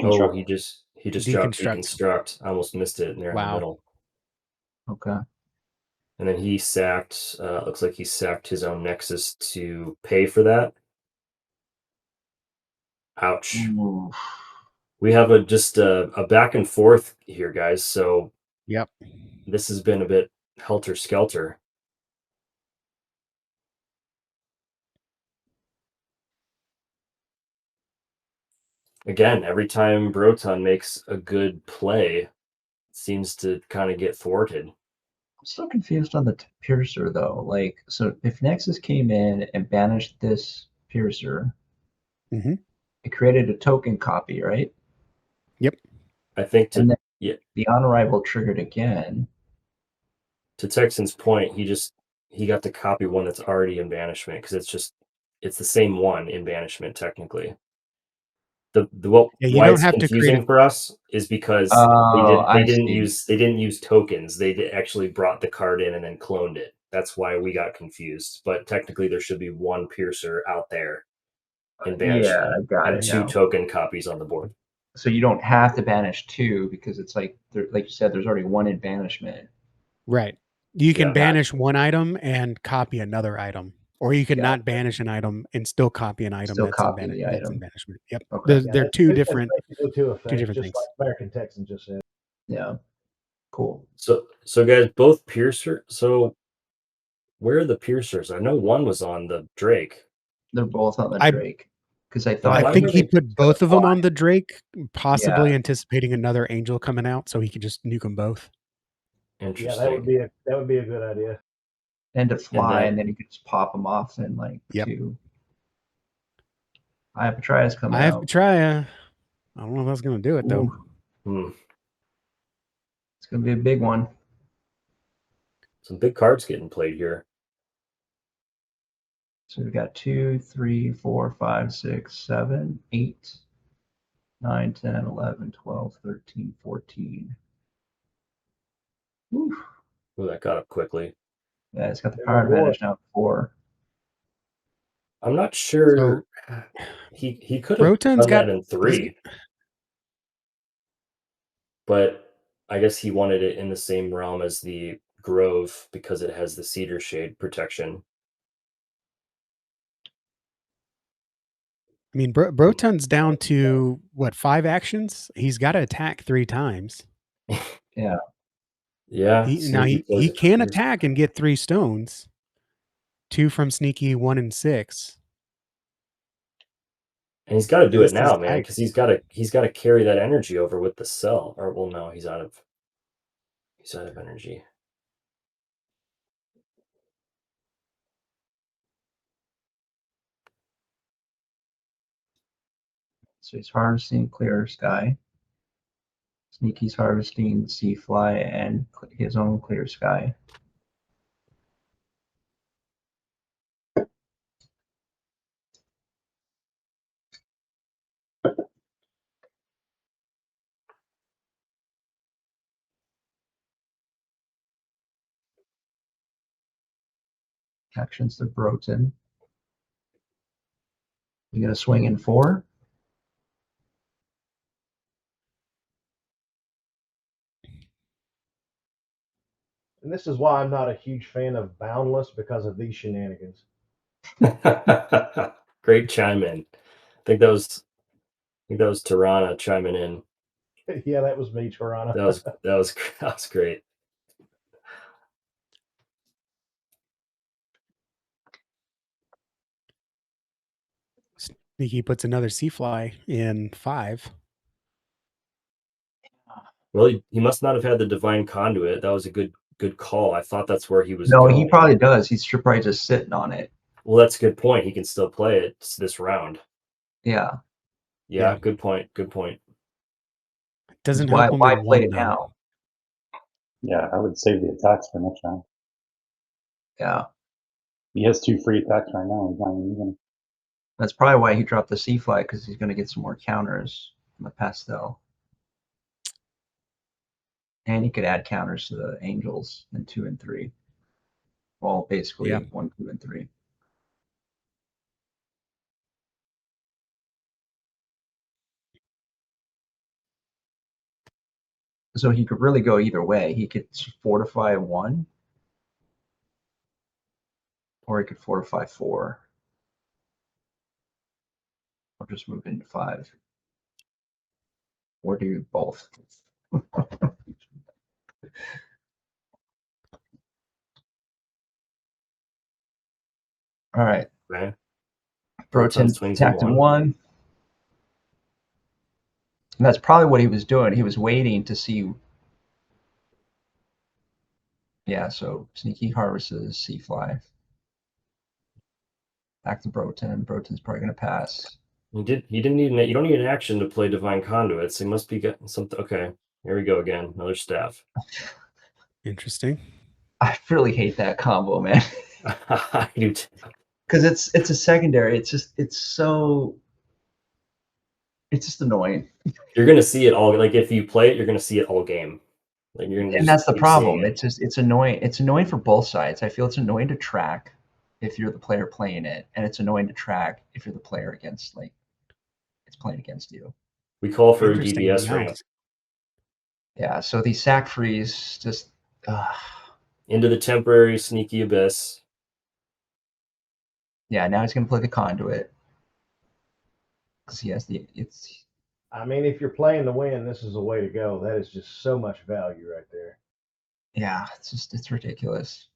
Oh, he just dropped Deconstruct. deconstruct. I almost missed it there in the Wow. middle. Okay. And then he sacked. Looks like he sacked his own Nexus to pay for that. Ouch. Ooh. We have a back and forth here, guys. So Yep. this has been a bit helter skelter. Again, every time Brotun makes a good play, it seems to kind of get thwarted. I'm still confused on the piercer though. Like, so if Nexus came in and banished this piercer, it created a token copy, right? Yep. I think and then the on arrival triggered again. To Texan's point, he got to copy one that's already in banishment because it's the same one in banishment technically. you why don't it's have to create confusing for us is because Oh, they I didn't see. use tokens. They actually brought the card in and then cloned it. That's why we got confused. But technically, there should be one piercer out there in banishment, Yeah, I got and it two now. token copies on the board. So you don't have to banish 2 because it's like you said, there's already 1 in banishment. Right. You can Yeah. banish one item and copy another item, or you can Gotcha. not banish an item and still copy an item Still that's copy the that's in item. banishment. Yep. Okay. They're two different two different just things. like American Texan just said. Yeah. Cool. So guys, both piercer. So where are the piercers? I know one was on the Drake. They're both on the I- Drake. Because I thought I why think were he they put both of them on the Drake, possibly Yeah. anticipating another angel coming out, so he could just nuke them both. Interesting. Yeah, that would be a good idea. and to fly, then- and then you could just pop them off in like Yep. 2. I have Petrias coming I have out. to try. I don't know if that's going to do it though. Ooh, it's gonna be a big one. Some big cards getting played here. So we've got 2, 3, 4, 5, 6, 7, 8, 9, 10, 11, 12, 13, 14. Ooh. Ooh, that got up quickly. Yeah, it's got the power advantage now 4. I'm not sure. He could have Brotun's done that got in 3. But I guess he wanted it in the same realm as the Grove because it has the Cedar Shade protection. I mean, Brotun's down to what, 5 actions? He's got to attack 3 times. Yeah. Yeah. He can attack and get 3 stones. 2 from Sneaky, 1 and 6. And he's got to do This it now, is man, tight. because he's got to carry that energy over with the cell. Or well, no, he's out of energy. So he's harvesting Clear Sky. Sneaky's harvesting Sea Fly and his own Clear Sky. Actions to Brotun. You gonna swing in 4? And this is why I'm not a huge fan of Boundless, because of these shenanigans. Great chime in. I think that was Tirana chiming in. Yeah, that was me, Toronto. That was great. Sneaky puts another Sea Fly in 5. Well, he must not have had the Divine Conduit. That was a good call. I thought that's where he was No, going. he probably does. He's probably just sitting on it. Well, that's a good point. He can still play it this round. Yeah. Yeah. Good point. Doesn't Why help him play in 1 it though. now? Yeah, I would save the attacks for next round. Yeah. He has 2 free attacks right now. He's not even using. That's probably why he dropped the Sea Fly, because he's going to get some more counters from the Pastel. And he could add counters to the Angels in 2 and 3. Well, basically 1, 2, and 3. So he could really go either way. He could fortify 1, or he could fortify 4. Or just move into 5. Or do both. All right. Right. Brotun swings attacked in 1. And that's probably what he was doing. He was waiting to see. Yeah, so Sneaky harvests Sea Fly. Back to Brotun. Brotun's probably going to pass. He didn't need you don't need an action to play Divine Conduits. He must be getting something. Okay, here we go again. Another staff. Interesting. I really hate that combo, man. I do too. Because it's a secondary. It's so It's just annoying. You're gonna see it all. Like if you play it, you're gonna see it all game. Like you're gonna And just that's the keep seeing problem. it. It's annoying. It's annoying for both sides. I feel it's annoying to track if you're the player playing it, and it's annoying to track if you're the player against like it's playing against you. We call for a Interesting. DBS ramp. Nice. Yeah. So these sack frees just Into the temporary sneaky abyss. yeah. Now he's gonna play the conduit because he has the it's. I mean, if you're playing to win, this is the way to go. That is just so much value right there. Yeah, it's ridiculous.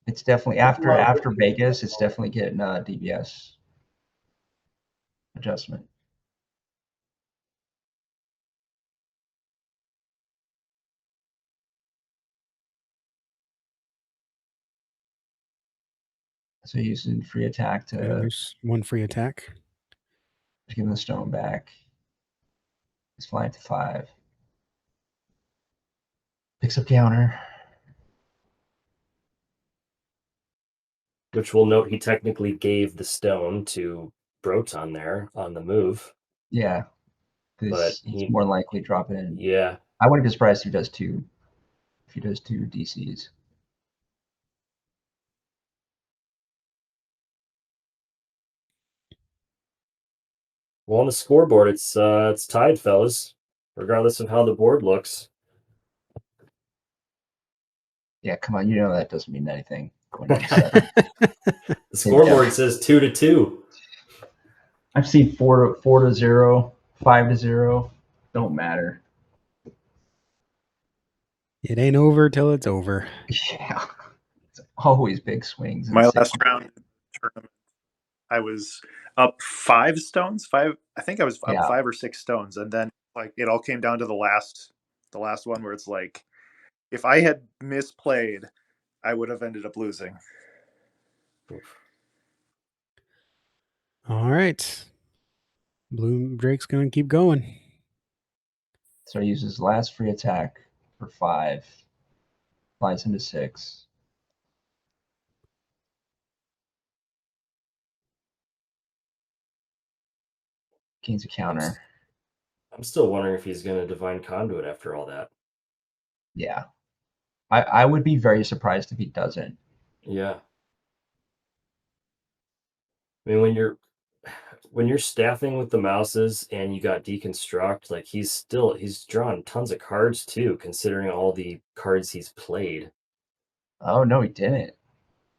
It's definitely after Vegas. It's definitely getting DBS adjustment. So using free attack to There's one free attack. give him the stone back. He's flying to 5. Picks up counter. Which we'll note he technically gave the stone to Brotun there on the move. Yeah, But because he's more likely drop it in. Yeah. I wouldn't be surprised if he does 2. If he does 2 DCs. Well, on the scoreboard, it's tied, fellas, regardless of how the board looks. Yeah, come on, you know that doesn't mean anything. Going down to 7. The scoreboard says 2-2. I've seen 4-0, 5-0. Don't matter. It ain't over till it's over. Yeah, it's always big swings. My last round tournament, I was up 5 stones. I think I was up 5 or 6 stones, and then like it all came down to the last one where it's like, if I had misplayed, I would have ended up losing. All right. Blue Drake's going to keep going. So he uses last free attack for 5. Flies into 6. Gains a counter. I'm still wondering if he's going to Divine Conduit after all that. Yeah. I would be very surprised if he doesn't. Yeah. I mean, when you're staffing with the mouses and you got deconstruct, like he's drawn tons of cards too, considering all the cards he's played. Oh no, he didn't.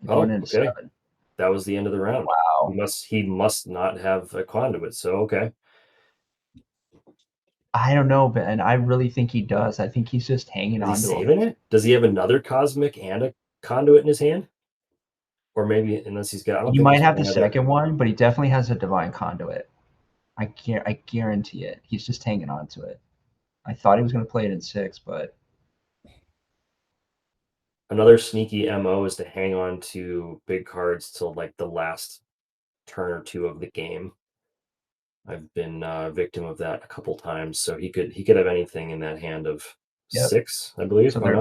Going into 7. That was the end of the round. Wow. He must not have a conduit. So okay. I don't know, Ben. I really think he does. I think he's just hanging on to saving it. Does he have another cosmic and a conduit in his hand? Or maybe unless he's got. You might have the second one, but he definitely has a divine conduit. I guarantee it. He's just hanging on to it. I thought he was going to play it in 6, but another sneaky MO is to hang on to big cards till like the last turn or 2 of the game. I've been a victim of that a couple times. So he could have anything in that hand of 6, I believe. So there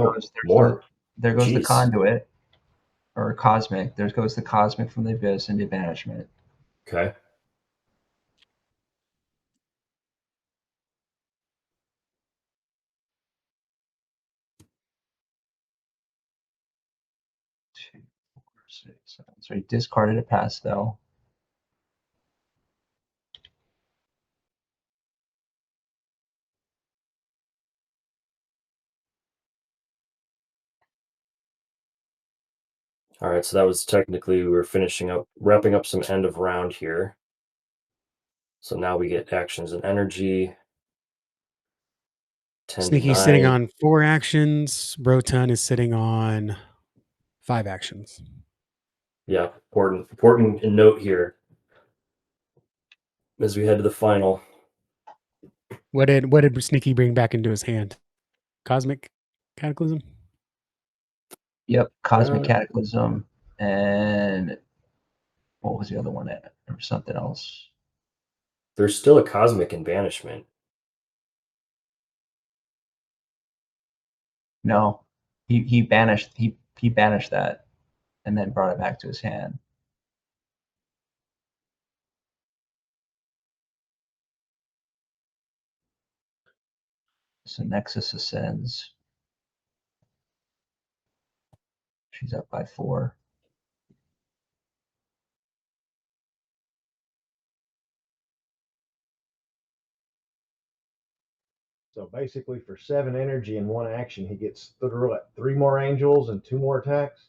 goes the conduit or cosmic. There goes the cosmic from the abyss into banishment. Okay. So he discarded a pastel. All right, so that was technically we were wrapping up some end of round here. So now we get actions and energy. Sneaky's sitting on 4 actions. Brotun is sitting on 5 actions. Yeah, important note here as we head to the final. What did Sneaky bring back into his hand? Cosmic Cataclysm? Yep, Cosmic Cataclysm. And what was the other one? There was something else. There's still a Cosmic in Banishment. No, he banished he banished that, and then brought it back to his hand. So Nexus ascends. She's up by 4. So basically, for 7 energy and 1 action, he gets 3 more angels and 2 more attacks.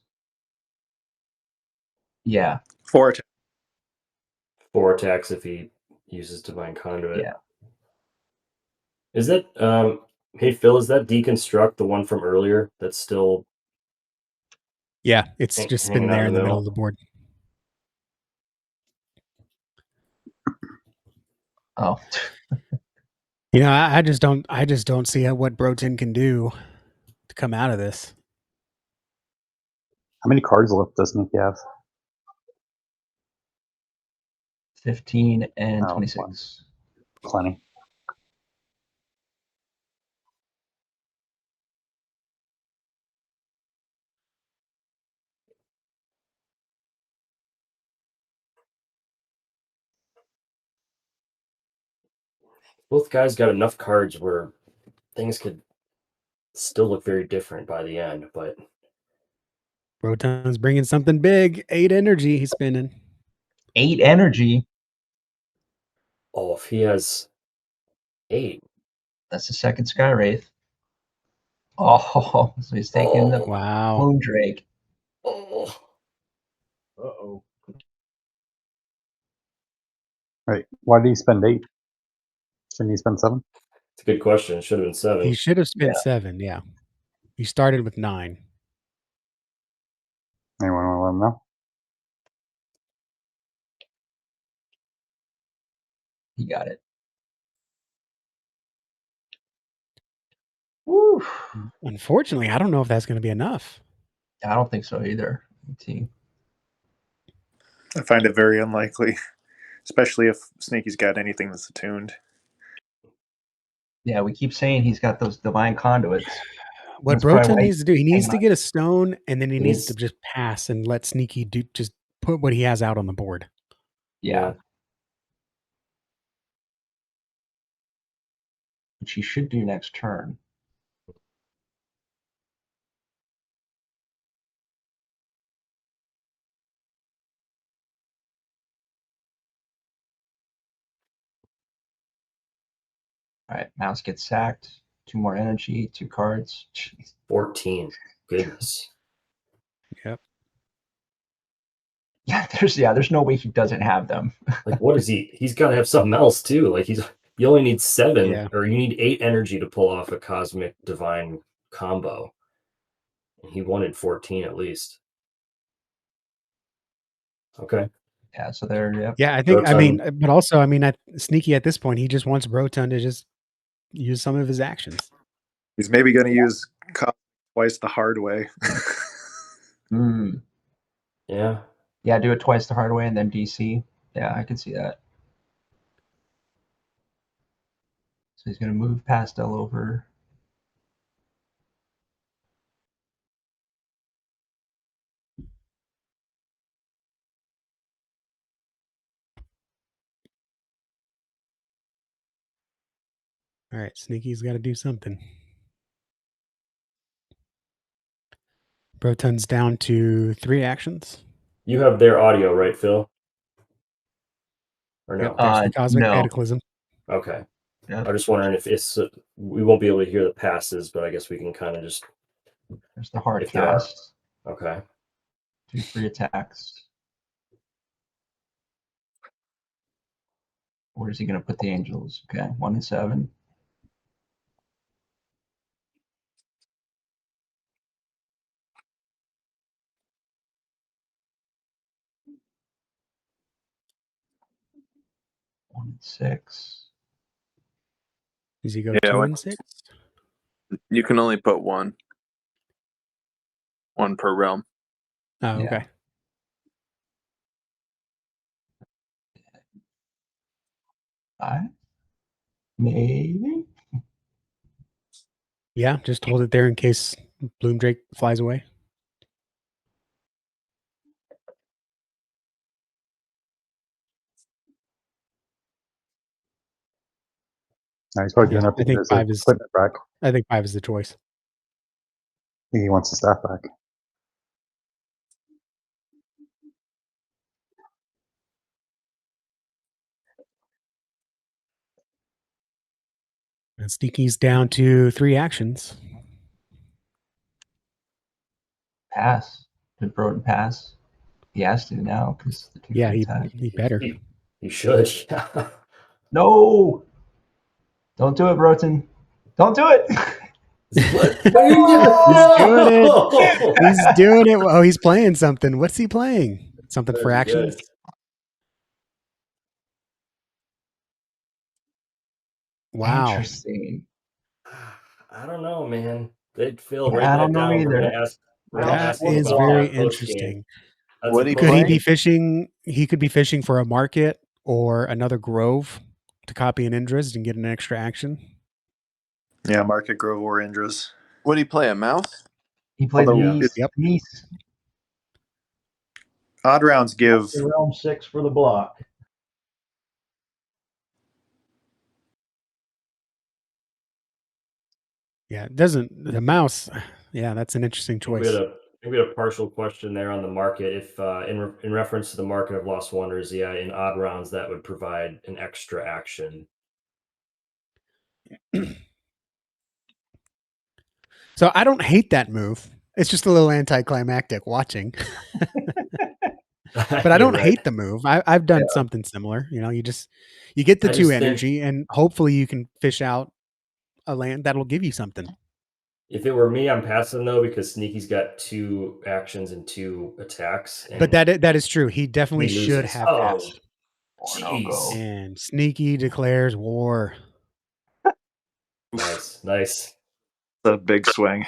Yeah. 4 attacks. 4 attacks if he uses Divine Conduit. Yeah. Is that hey Phil, is that deconstruct the one from earlier that's still Yeah, it's just been hanging out there in in the the middle middle? of the board. Oh. You know, I just don't see what Brotun can do to come out of this. How many cards left does Sneaky have? 15 and Oh, 26. Plenty. Both guys got enough cards where things could still look very different by the end, but Brotun's bringing something big. 8 energy he's spending. 8 energy. oh, if he has 8. That's the second Sky Wraith. Oh, so he's taking the Wow. Moon Drake. Oh. Uh-oh. Right. Why did he spend 8? Shouldn't he spend 7? It's a good question. It should have been 7. He should have spent 7, yeah. He started with 9. Anyone want to let him know? He got it. Woo. Unfortunately, I don't know if that's going to be enough. I don't think so either. 18. I find it very unlikely, especially if Sneaky's got anything that's attuned. Yeah, we keep saying he's got those divine conduits. What That's probably Brotun why needs to do, he needs hanging to on. get a stone, and then he He needs needs- to just pass and let Sneaky do just put what he has out on the board. Yeah. Which he should do next turn. All right, Mouse gets sacked. 2 more energy, 2 cards. Jeez. 14. Goodness. Yep. Yeah, there's no way he doesn't have them. Like, what is he? He's got to have something else too. Like, you only need 7, Yeah. or you need 8 energy to pull off a cosmic divine combo. And he wanted 14 at least. Okay. Yeah, so there. Yep. Yeah, I think, Brotun. but also, Sneaky at this point, he just wants Brotun to just use some of his actions. He's maybe going to use twice the hard way. Mm. Yeah. Yeah, do it twice the hard way and then DC. Yeah, I can see that. So he's going to move Pastel over. All right, Sneaky's got to do something. Brotun's down to 3 actions. You have their audio, right, Phil? Or no? Yep, there's the Cosmic no. Cataclysm. Okay. Yep. I'm just wondering if it's we won't be able to hear the passes, but I guess we can kind of just. There's the hard If there are. cast. Okay. 2 free attacks. Where is he going to put the angels? Okay, 1 and 7. One and 6. Does he go Yeah, 2 what- and 6? You can only put one per realm. Oh, Yeah. okay. Maybe. Yeah, just hold it there in case Bloom Drake flies away. He's probably doing Yeah, it I think because 5 of is. equipment back. I think 5 is the choice. I think he wants the staff back. And Sneaky's down to 3 actions. Pass. Did Brotun pass? He has to now because the 2 Yeah, free he attack. better. He should. No! Don't do it, Brotun. Don't do it! What? He's doing it. He's doing it. Oh, he's playing something. What's he playing? Something for That's actions? good. Wow. Interesting. I don't know, man. Phil, Yeah, write I that don't know down. We're either. gonna ask. We're That gonna That ask him is about very that post-game. interesting. That's What'd a he Could he play? be fishing? He could be fishing for a market or another grove to copy an Indris and get an extra action. Yeah, Market Grove or Indras. What'd he play? A mouse? He played Although- Nice. Yep. Nice. Odd rounds give. The realm 6 for the block. Yeah, it doesn't the mouse? Yeah, that's an interesting choice. We had a partial question there on the market. If in reference to the market of Lost Wonders, yeah, in odd rounds that would provide an extra action. So I don't hate that move. It's just a little anticlimactic watching. But I don't hate the move. I've done something similar. You know, you get the I 2 just think- energy, and hopefully you can fish out a land that'll give you something. If it were me, I'm passing though because Sneaky's got 2 actions and 2 attacks. And But that is true. He definitely he should loses. have Oh, passed. jeez. And Sneaky declares war. Nice. That's a big swing.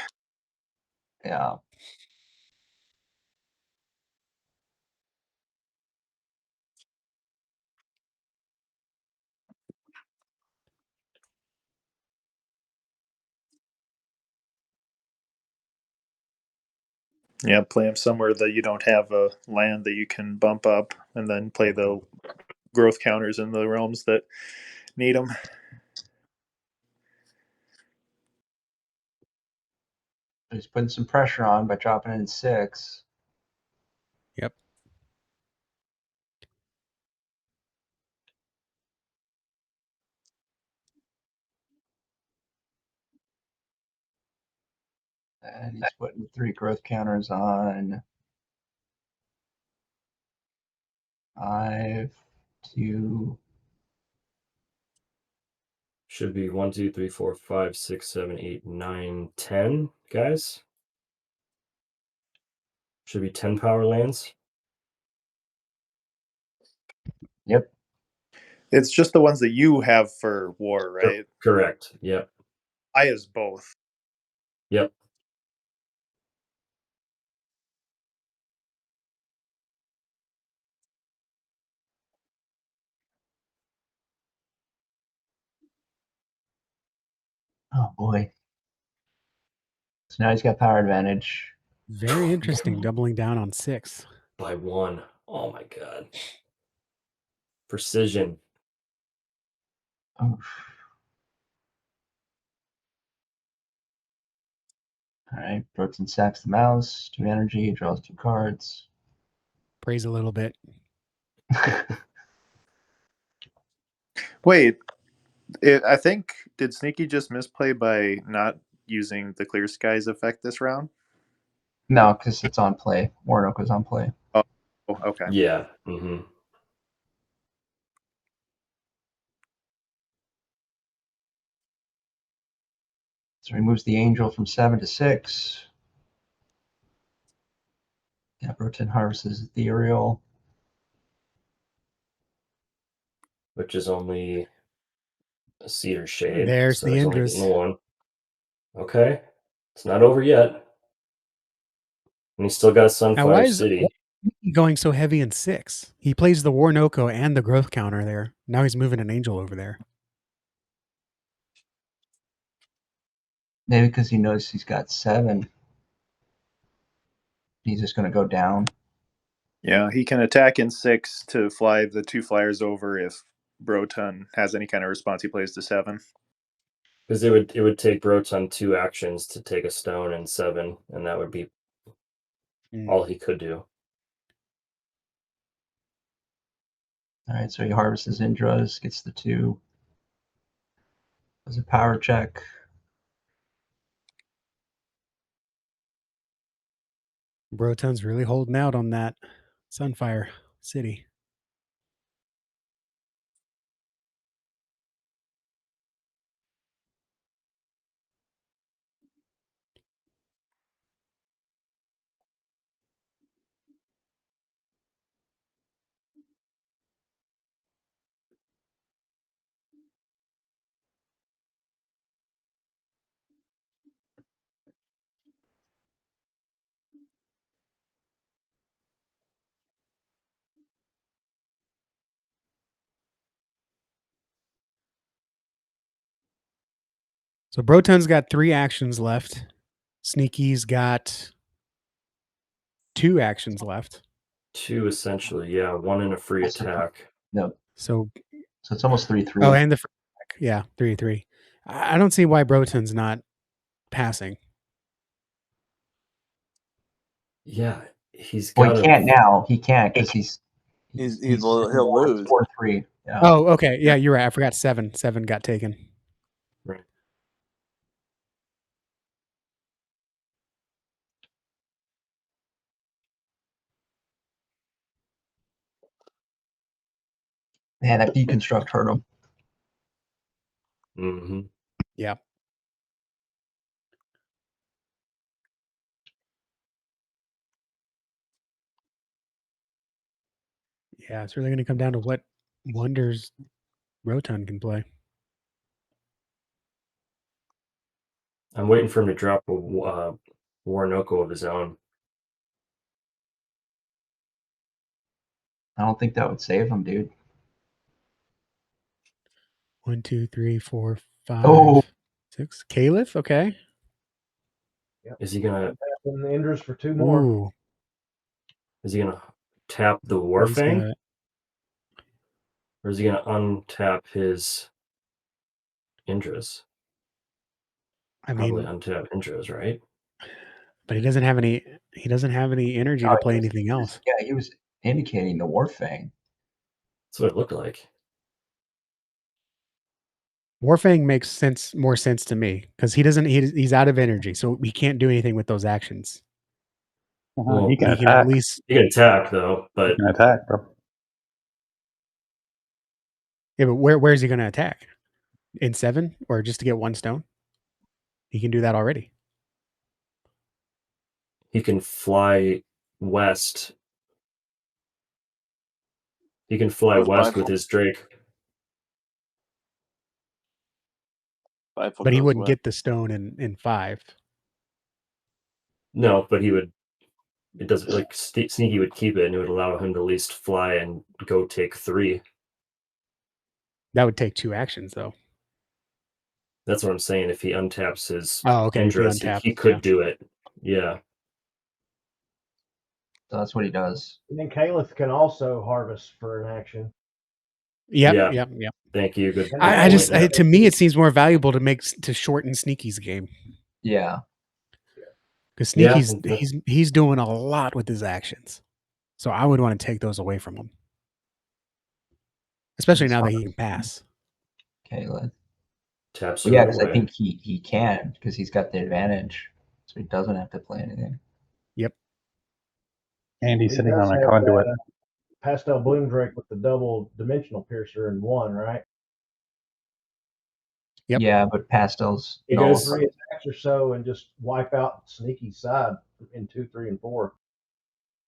Yeah. Yeah, play them somewhere that you don't have a land that you can bump up, and then play the growth counters in the realms that need them. He's putting some pressure on by dropping in 6. Yep. And he's putting 3 growth counters on 5, 2. Should be 1, 2, 3, 4, 5, 6, 7, 8, 9, 10 guys. Should be 10 power lands. Yep. It's just the ones that you have for war, right? Correct. Yep. I is both. Yep. Oh boy. So now he's got power advantage. Very interesting. Doubling down on 6. By 1. Oh my god. Precision. Oof. All right. Brotun sacks the mouse. 2 energy. Draws 2 cards. Praise a little bit. Wait, I think did Sneaky just misplay by not using the Clear Skies effect this round? No, because it's on play. Oronoko's on play. Oh, okay. Yeah. Mm-hmm. So he moves the angel from 7 to 6. Yeah, Brotun harvests ethereal. Which is only a cedar shade. There's so the he's only Indris. getting 1. Okay. It's not over yet. And he's still got Now, why Sunfire is City. he going so heavy in 6? He plays the Warnoko and the growth counter there. Now he's moving an angel over there. Maybe because he knows he's got 7. He's just going to go down. Yeah, he can attack in 6 to fly the 2 flyers over if Brotun has any kind of response. He plays to 7. Because it would take Brotun 2 actions to take a stone in 7, and that would be all he could do. All right, so he harvests his Indras, gets the 2. Does a power check. Brotun's really holding out on that Sunfire City. So Brotun's got 3 actions left. Sneaky's got 2 actions left. 2 essentially, yeah. 1 in a free attack. No. So it's almost 3-3. Oh, and the free attack. Yeah, 3-3. I don't see why Brotun's not passing. Yeah, he's Well, got. he can't now. He can't because he'll lose. 4-3. Yeah. Oh, okay. Yeah, you're right. I forgot 7. 7 got taken. Right. Man, that deconstruct hurt him. Mm-hmm. Yeah. Yeah, it's really going to come down to what wonders Brotun can play. I'm waiting for him to drop a 𝑇𝑒𝑟𝑟𝑎𝑐ℎ of his own. I don't think that would save him, dude. 1, 2, 3, 4, 5, Oh. 6. 𝐾𝐬, okay. Yep. Is he gonna tapping the Indras for 2 more? Ooh. Is he gonna tap the He's Warfang? got- Or is he gonna untap his Indras? I Probably mean, untap Indras, right? but he doesn't have any. He doesn't have any energy to play anything else. Yeah, he was indicating the Warfang. That's what it looked like. Warfang makes more sense to me because he doesn't. He's out of energy, so he can't do anything with those actions. Well, he can he attack. can at least. He can attack though, but He can attack, bro. Yeah, but where's he going to attack? In 7 or just to get 1 stone? He can do that already. he can fly west. He can fly Where's west Bifle? with his Drake. Bifle But he goes wouldn't west. get the stone in 5. No, but he would. It doesn't like Sneaky would keep it, and it would allow him to at least fly and go take 3. That would take 2 actions though. That's what I'm saying. If he untaps his Okay, if he Indras, untaps, he could yeah. do it. Yeah. So that's what he does. And then 𝐾𝐬 can also harvest for an action. Yep. Thank you. Good. I just point, yeah. to me it seems more valuable to shorten Sneaky's game. Yeah. Because Sneaky's he's doing a lot with his actions. So I would want to take those away from him. Especially now that he can pass. 𝐾𝐬. Taps Well, yeah, it because I away. think he can because he's got the advantage, so he doesn't have to play anything. Yep. And he's He sitting does on a have conduit. that, Pastel Bloom Drake with the double dimensional piercer in 1, right? Yep. Yeah, but Pastel's He does. does 3 attacks or so and just wipe out Sneaky's side in 2, 3, and 4.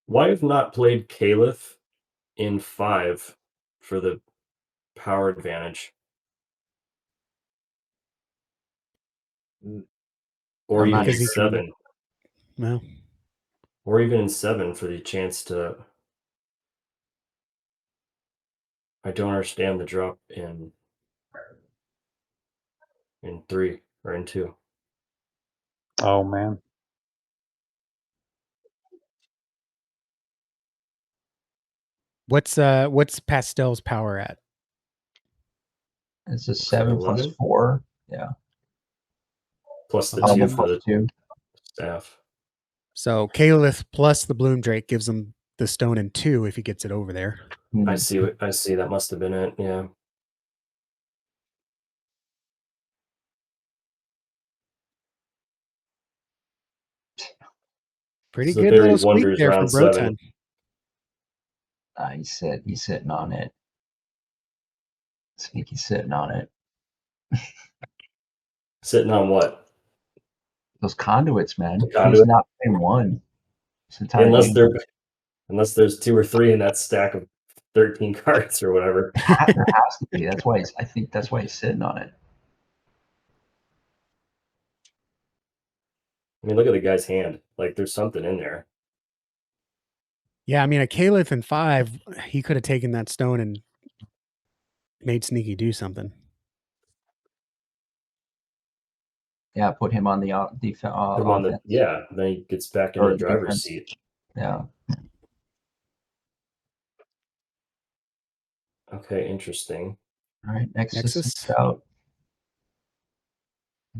Why have not played 𝐾𝐬 in 5 for the power advantage? Or even in 7. Well. Or even in 7 for the chance to. I don't understand the drop in 3 or in 2. Oh man. What's Pastel's power at? It's a 7 plus 4. Yeah. plus the Plus 2 him. for the +2. staff. So 𝐾𝐳 plus the Bloom Drake gives him the stone in 2 if he gets it over there. I see. That must have been it. Yeah. Pretty It's a good very little squeak wonders there from round 7. Brotun. He's sitting on it. Sneaky's sitting on it. Sitting on what? Those conduits, man. The He's conduit? not playing one. It's the Unless time. unless there's 2 or 3 in that stack of 13 cards or whatever. There has to be. That's why I think that's why he's sitting on it. I mean, look at the guy's hand. Like, there's something in there. Yeah, I mean, a 𝐾𝐳 in 5, he could have taken that stone and made Sneaky do something. Yeah, put him on the offense. Yeah, then he gets back into the driver's seat. Yeah. Okay, interesting. All right, Nexus. Nexus. Out.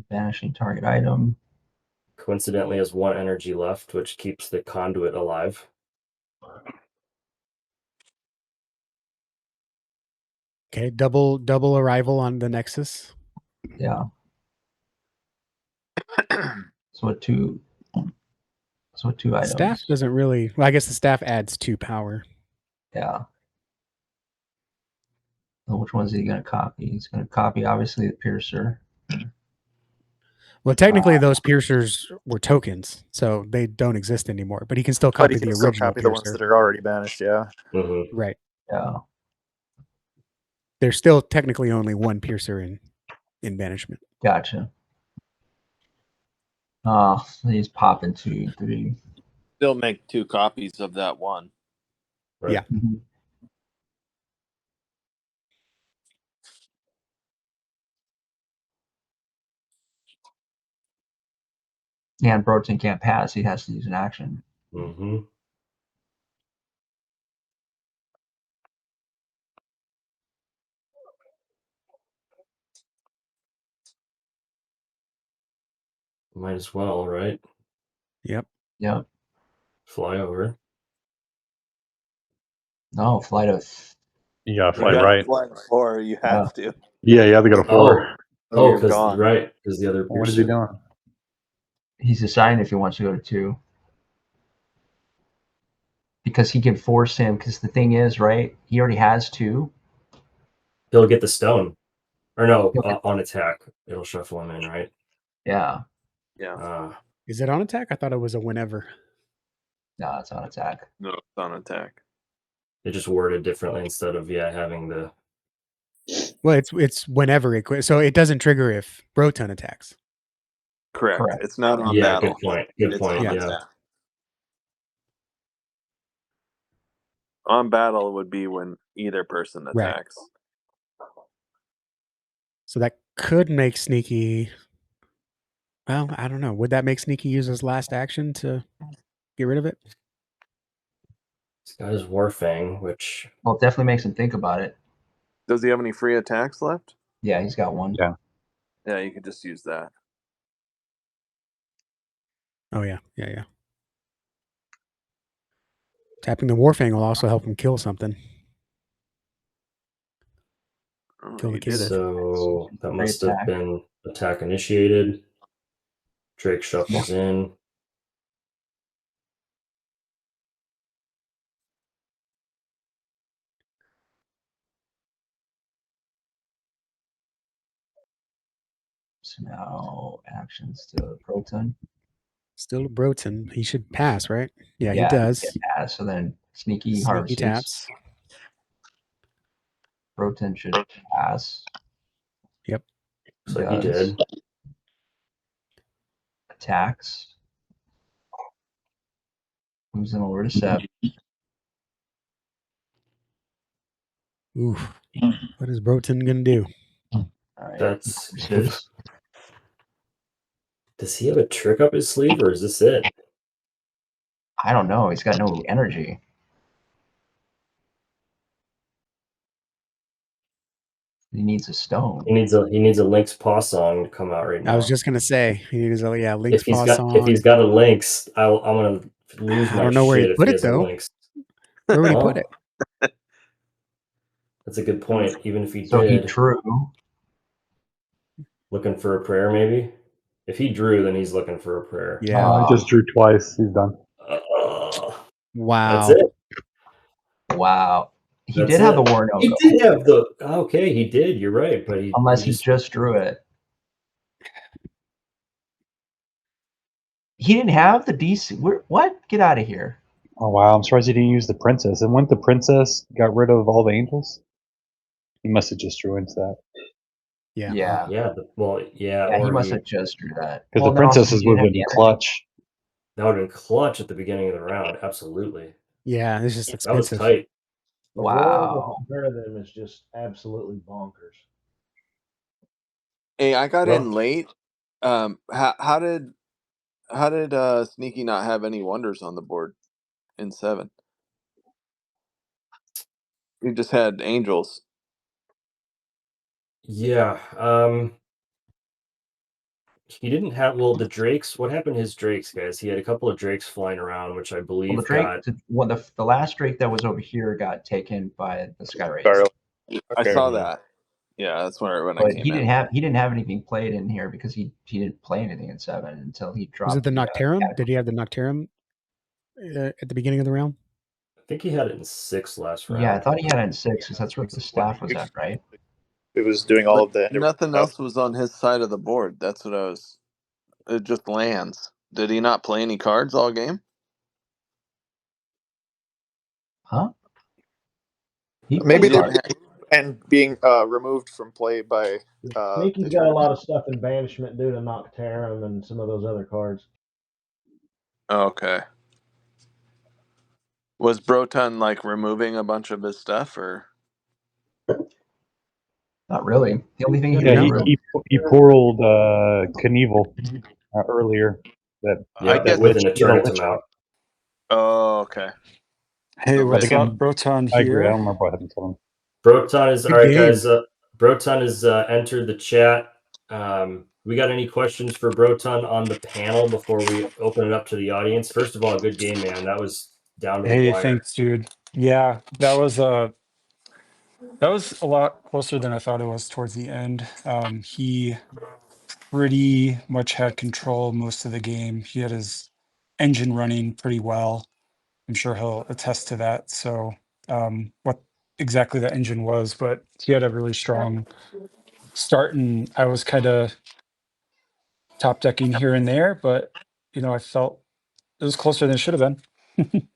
Banishing target item. Coincidentally has 1 energy left, which keeps the conduit alive. Okay, double arrival on the Nexus. Yeah. So 2 items. Staff doesn't really. Well, I guess the staff adds 2 power. Yeah. So which one is he going to copy? He's going to copy, obviously, the Piercer. Well, technically, those piercers were tokens, so they don't exist anymore. But he can still copy the original copy piercer. the ones that are already banished. Yeah. Mm-hmm. Right. Yeah. There's still technically only 1 piercer in banishment. Gotcha. Oh, he's popping 2, 3. Still make 2 copies of that one. Right. Yeah. Mm-hmm. Yeah, and Brotun can't pass. He has to use an action. Mm-hmm. Might as well, right? Yep. Yep. Fly over. No, fly to. You gotta fly You gotta right. fly to 4. You have to. Yeah, you have to go to 4. Oh, you're because gone. right, because the other What is he piercer. doing? He's deciding if he wants to go to 2. Because he can force him. Because the thing is, right? He already has 2. He'll get the stone. Or no, on attack. It'll shuffle him in, right? Yeah. Yeah. Is it on attack? I thought it was a whenever. No, it's on attack. No, it's on attack. It just worded differently instead of having the. Well, it's whenever it quits, so it doesn't trigger if Brotun attacks. Correct. It's not on Yeah, battle. good point. Good It's point. on Yeah. attack. On battle would be when either person attacks. Right. So that could make Sneaky. Well, I don't know. Would that make Sneaky use his last action to get rid of it? He's got his Warfang, which. Well, it definitely makes him think about it. Does he have any free attacks left? Yeah, he's got 1. Yeah. Yeah, you could just use that. Oh yeah. Tapping the Warfang will also help him kill something. Oh, Kill the you kid. did it. So that must have been attack initiated. Drake shuffles in. So now actions to Brotun. Still a Brotun. He should pass, right? Yeah, he He does. can pass. So then Sneaky Sneaky harvests. taps. Brotun should pass. Yep. So he did. Attacks. Moves him over to 7. Oof. What is Brotun gonna do? All right. That's. Versus. Does he have a trick up his sleeve, or is this it? I don't know. He's got no energy. He needs a stone. He needs a Link's Paw song to come out right now. I was just gonna say he needs a Link's Paw song. If he's got a Lynx, I'm gonna lose my I don't know where shit he if put he it has a though. Lynx. Where would he put it? That's a good point. Even if he So he did, drew. looking for a prayer, maybe. If he drew, then he's looking for a prayer. Yeah. I just drew twice. He's done. Wow. That's it. Wow. He That's did have it. the war no He go. did have the. Okay, he did. You're right, but Unless he just drew it. He didn't have the DC. What? Get out of here. Oh wow! I'm surprised he didn't use the princess. And when the princess got rid of all the angels, he must have just drew into that. Yeah. Yeah. Yeah. Yeah, he must have just drew that. Because the princesses would have been clutch. That would have been clutch at the beginning of the round. Absolutely. Yeah, it's just That was expensive. tight. The Wow. war to compare them is just absolutely bonkers. Hey, I got in late. How did Sneaky not have any wonders on the board in 7? He just had angels. Yeah. He didn't have the Drakes. What happened to his Drakes, guys? He had a couple of Drakes flying around, which I believe the Drake, the last Drake that was over here got taken by the Sky Rays. I saw that. Yeah, that's when I But came he in. didn't have anything played in here because he didn't play anything in 7 until he dropped. Was it the Nocterum? Did he have the Nocterum at the beginning of the round? I think he had it in 6 last round. Yeah, I thought he had it in 6 because that's what the staff was at, right? It was doing all of the. Nothing else was on his side of the board. That's what I was. It just lands. Did he not play any cards all game? Huh? Maybe and being removed from play by. Sneaky's got a lot of stuff in banishment due to Nocterum and some of those other cards. Okay. Was Brotun like removing a bunch of his stuff, or? Not really. The only thing he did he pulled Knievel earlier. That with an Eternity out. Oh, okay. Hey, what's up, Brotun here? I agree. I don't remember what happened to him. Brotun is all right, guys. Brotun has entered the chat. We got any questions for Brotun on the panel before we open it up to the audience? First of all, good game, man. That was down to the wire. Thanks, dude. Yeah, that was a lot closer than I thought it was towards the end. He pretty much had control most of the game. He had his engine running pretty well. I'm sure he'll attest to that. So what exactly that engine was, but he had a really strong start, and I was kind of top decking here and there, but I felt it was closer than it should have been.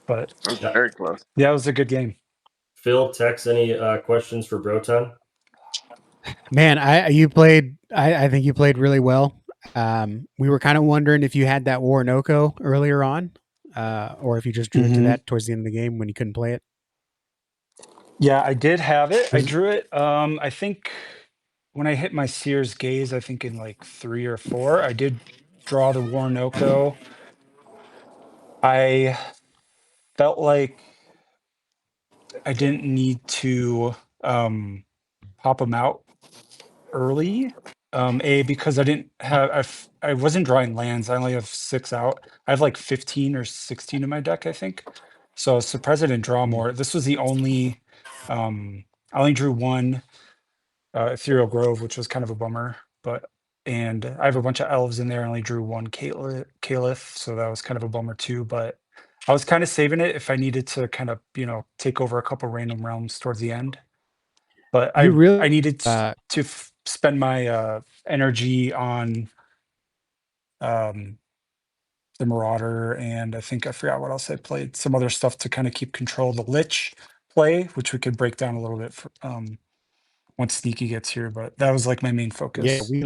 But very close. Yeah, it was a good game. Phil, Tex, any questions for Brotun? Man, I think you played really well. We were kind of wondering if you had that War No-Ko earlier on, or if you just drew into that towards the end of the game when you couldn't play it. Yeah, I did have it. I drew it. I think when I hit my Seer's Gaze, I think in like 3 or 4, I did draw the War No-Ko. I felt like I didn't need to pop them out early. Because I didn't have, I wasn't drawing lands. I only have 6 out. I have like 15 or 16 in my deck, I think. So I was surprised I didn't draw more. This was the only, I only drew 1 Ethereal Grove, which was kind of a bummer. And I have a bunch of elves in there. I only drew 1 Caliph, so that was kind of a bummer too. But I was kind of saving it if I needed to kind of, take over a couple random realms towards the end. But I needed to spend my energy on the Marauder, and I think I forgot what else I played. Some other stuff to kind of keep control of the Lich play, which we could break down a little bit for, once Sneaky gets here. But that was like my main focus. Yeah, we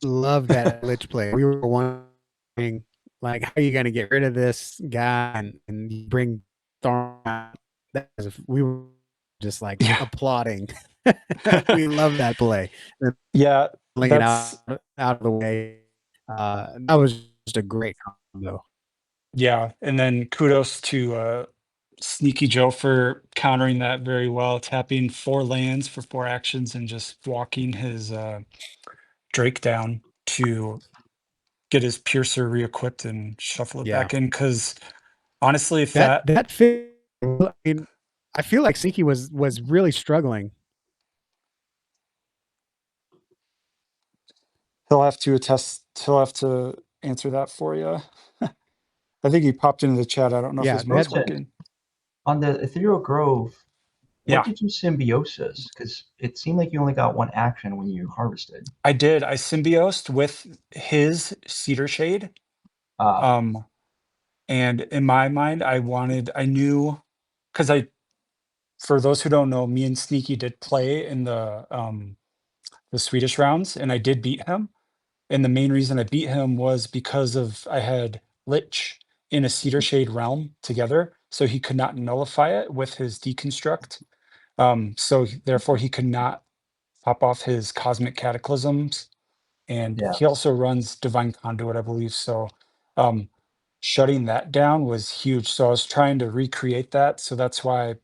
love that Lich play. We were wondering, like, how are you going to get rid of this guy and bring Storm out? We were just like applauding. We love that play. Yeah, laying out of the way. That was just a great combo. Yeah, and then kudos to �NCEEky_Joe for countering that very well, tapping 4 lands for 4 actions and just walking his Drake down to get his Piercer re-equipped and shuffle it Yeah. back in. Because honestly, if That fit, I mean, I feel like SneakyJoe was really struggling. he'll have to answer that for you. I think he popped into the chat. I don't know if Yeah, his mic's Brotun, working. on the Ethereal Grove, what Yeah, did you symbiosis? Because it seemed like you only got 1 action when you harvested. I did. I symbiosed with his Cedar Shade. Ah, And in my mind, I knew, because for those who don't know, me and Sneaky did play in the Swedish rounds, and I did beat him. And the main reason I beat him was because I had Lich in a Cedar Shade realm together, so he could not nullify it with his deconstruct. Therefore he could not pop off his cosmic cataclysms. And yeah, he also runs Divine Conduit, I believe. So shutting that down was huge. So I was trying to recreate that. So that's why I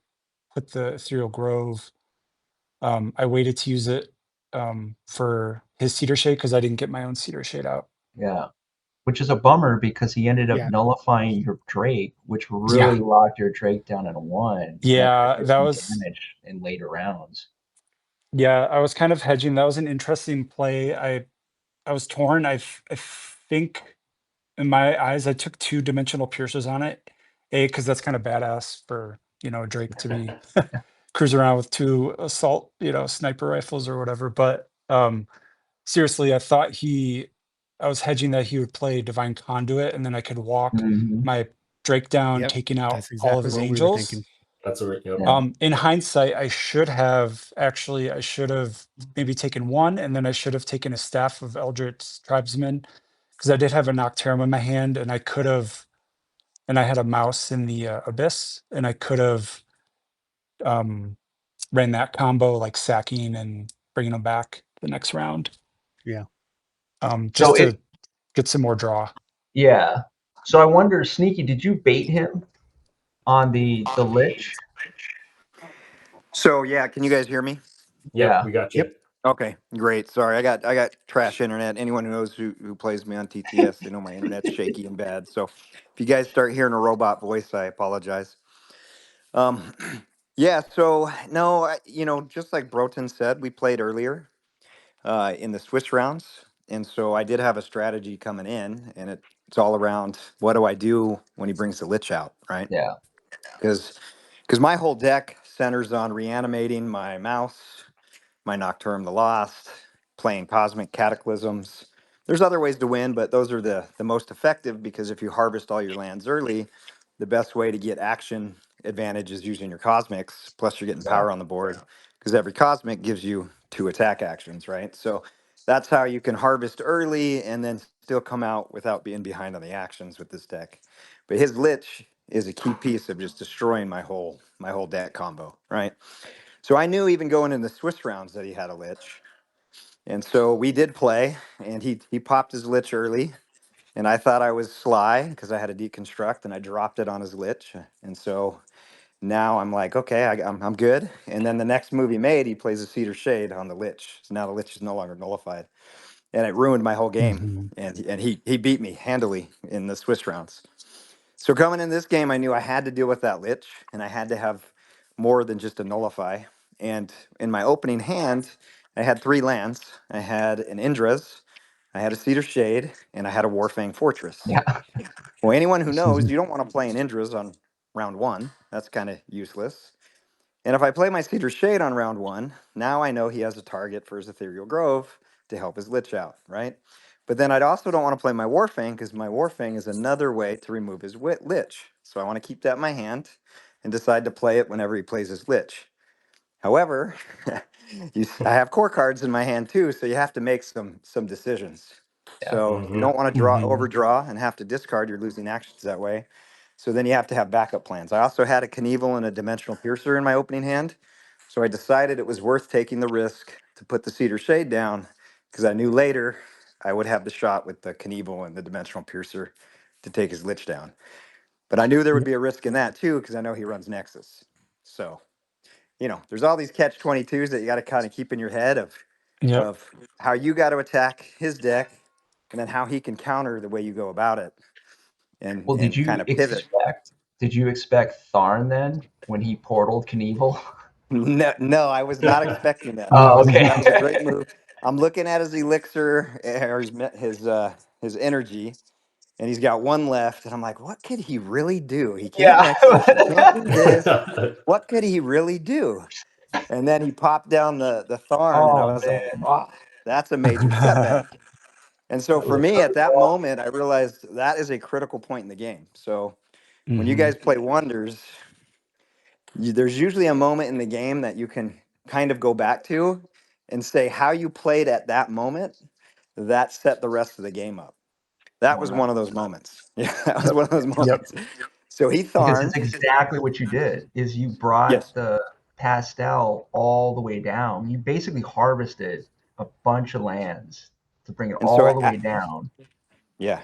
put the Ethereal Grove. I waited to use it for his Cedar Shade because I didn't get my own Cedar Shade out. yeah. Which is a bummer because he ended up Yeah. nullifying your Drake, which Yeah. really locked your Drake down at a 1. And Yeah, did that some was damage in later rounds. yeah, I was kind of hedging. That was an interesting play. I was torn. I think in my eyes, I took 2 dimensional pierces on it. Because that's kind of badass for, Drake to be cruise around with 2 assault, sniper rifles or whatever. But seriously, I was hedging that he would play Divine Conduit, and then I could walk Mhm. my Drake down, Yep. taking out That's all of exactly his what we were angels. thinking. That's a yep. Yeah. In hindsight, I should have maybe taken 1, and then I should have taken a Staff of Eldritch Tribesmen, because I did have a Nocturne in my hand, and I had a mouse in the Abyss, and I could have ran that combo, like sacking and bringing them back the next round. Yeah. Just So to get some more draw. yeah. So I wonder, Sneaky, did you bait him on the Lich? So yeah, can you guys hear me? Yep, Yeah. we got you. Yep. Okay, great. Sorry, I got trash internet. Anyone who knows who plays me on TTS, they know my internet's shaky and bad. So if you guys start hearing a robot voice, I apologize. Um, yeah. So no, just like Brotun said, we played earlier in the Swiss rounds, and so I did have a strategy coming in, and it's all around what do I do when he brings the Lich out, right? Yeah. Because my whole deck centers on reanimating my mouse, my Nocturne the Lost, playing Cosmic Cataclysms. There's other ways to win, but those are the most effective because if you harvest all your lands early, the best way to get action advantage is using your Cosmics, plus you're getting Yeah. power on the board because every Cosmic gives you 2 attack actions, right? So that's how you can harvest early and then still come out without being behind on the actions with this deck. But his Lich is a key piece of just destroying my whole deck combo, right? So I knew even going in the Swiss rounds that he had a Lich. And so we did play, and he popped his Lich early. And I thought I was sly because I had a deconstruct and I dropped it on his Lich. And so now I'm like, okay, I'm good. And then the next move he made, he plays a Cedar Shade on the Lich. So now the Lich is no longer nullified. And it ruined my whole game. Mhm. And he beat me handily in the Swiss rounds. So coming in this game, I knew I had to deal with that Lich, and I had to have more than just a nullify. And in my opening hand, I had 3 lands. I had an Indra's, I had a Cedar Shade, and I had a Warfang Fortress. Yeah. Well, anyone who knows, you don't want to play an Indra's on round 1. That's kind of useless. And if I play my Cedar Shade on round 1, now I know he has a target for his Ethereal Grove to help his Lich out, right? But then I also don't want to play my Warfang because my Warfang is another way to remove his Lich. So I want to keep that in my hand and decide to play it whenever he plays his Lich. However, I have core cards in my hand too, so you have to make some decisions. Yeah. So you don't want to Mhm. overdraw and have to discard. You're losing actions that way. So then you have to have backup plans. I also had a Knievel and a Dimensional Piercer in my opening hand. So I decided it was worth taking the risk to put the Cedar Shade down because I knew later I would have the shot with the Knievel and the Dimensional Piercer to take his Lich down. But I knew there would be a risk in that too, because I know he runs Nexus. So, there's all these catch-22s that you got to kind of keep in your head Yep. of how you got to attack his deck, and then how he can counter the way you go about it, and Well, did kind you of pivot. expect Tharn then when he portaled Knievel? No, I was not expecting that. Oh, okay. That was a great move. I'm looking at his elixir or his energy, and he's got one left, and I'm like, what could he really do? He can't Yeah. Nexus, he can't do this. What could he really do? And then he popped down the Tharn, and I Oh was like, man. oh, that's a major setback. And so for me, at that moment, I realized that is a critical point in the game. So when you guys play Wonders, there's usually a moment in the game that you can kind of go back to and say how you played at that moment, that set the rest of the game up. That was one of those moments. Yeah, that was one of those moments. So he Because it's Tharned. exactly what you did. Is you brought Yes. the pastel all the way down. You basically harvested a bunch of lands to bring it And so all the way down. Yeah.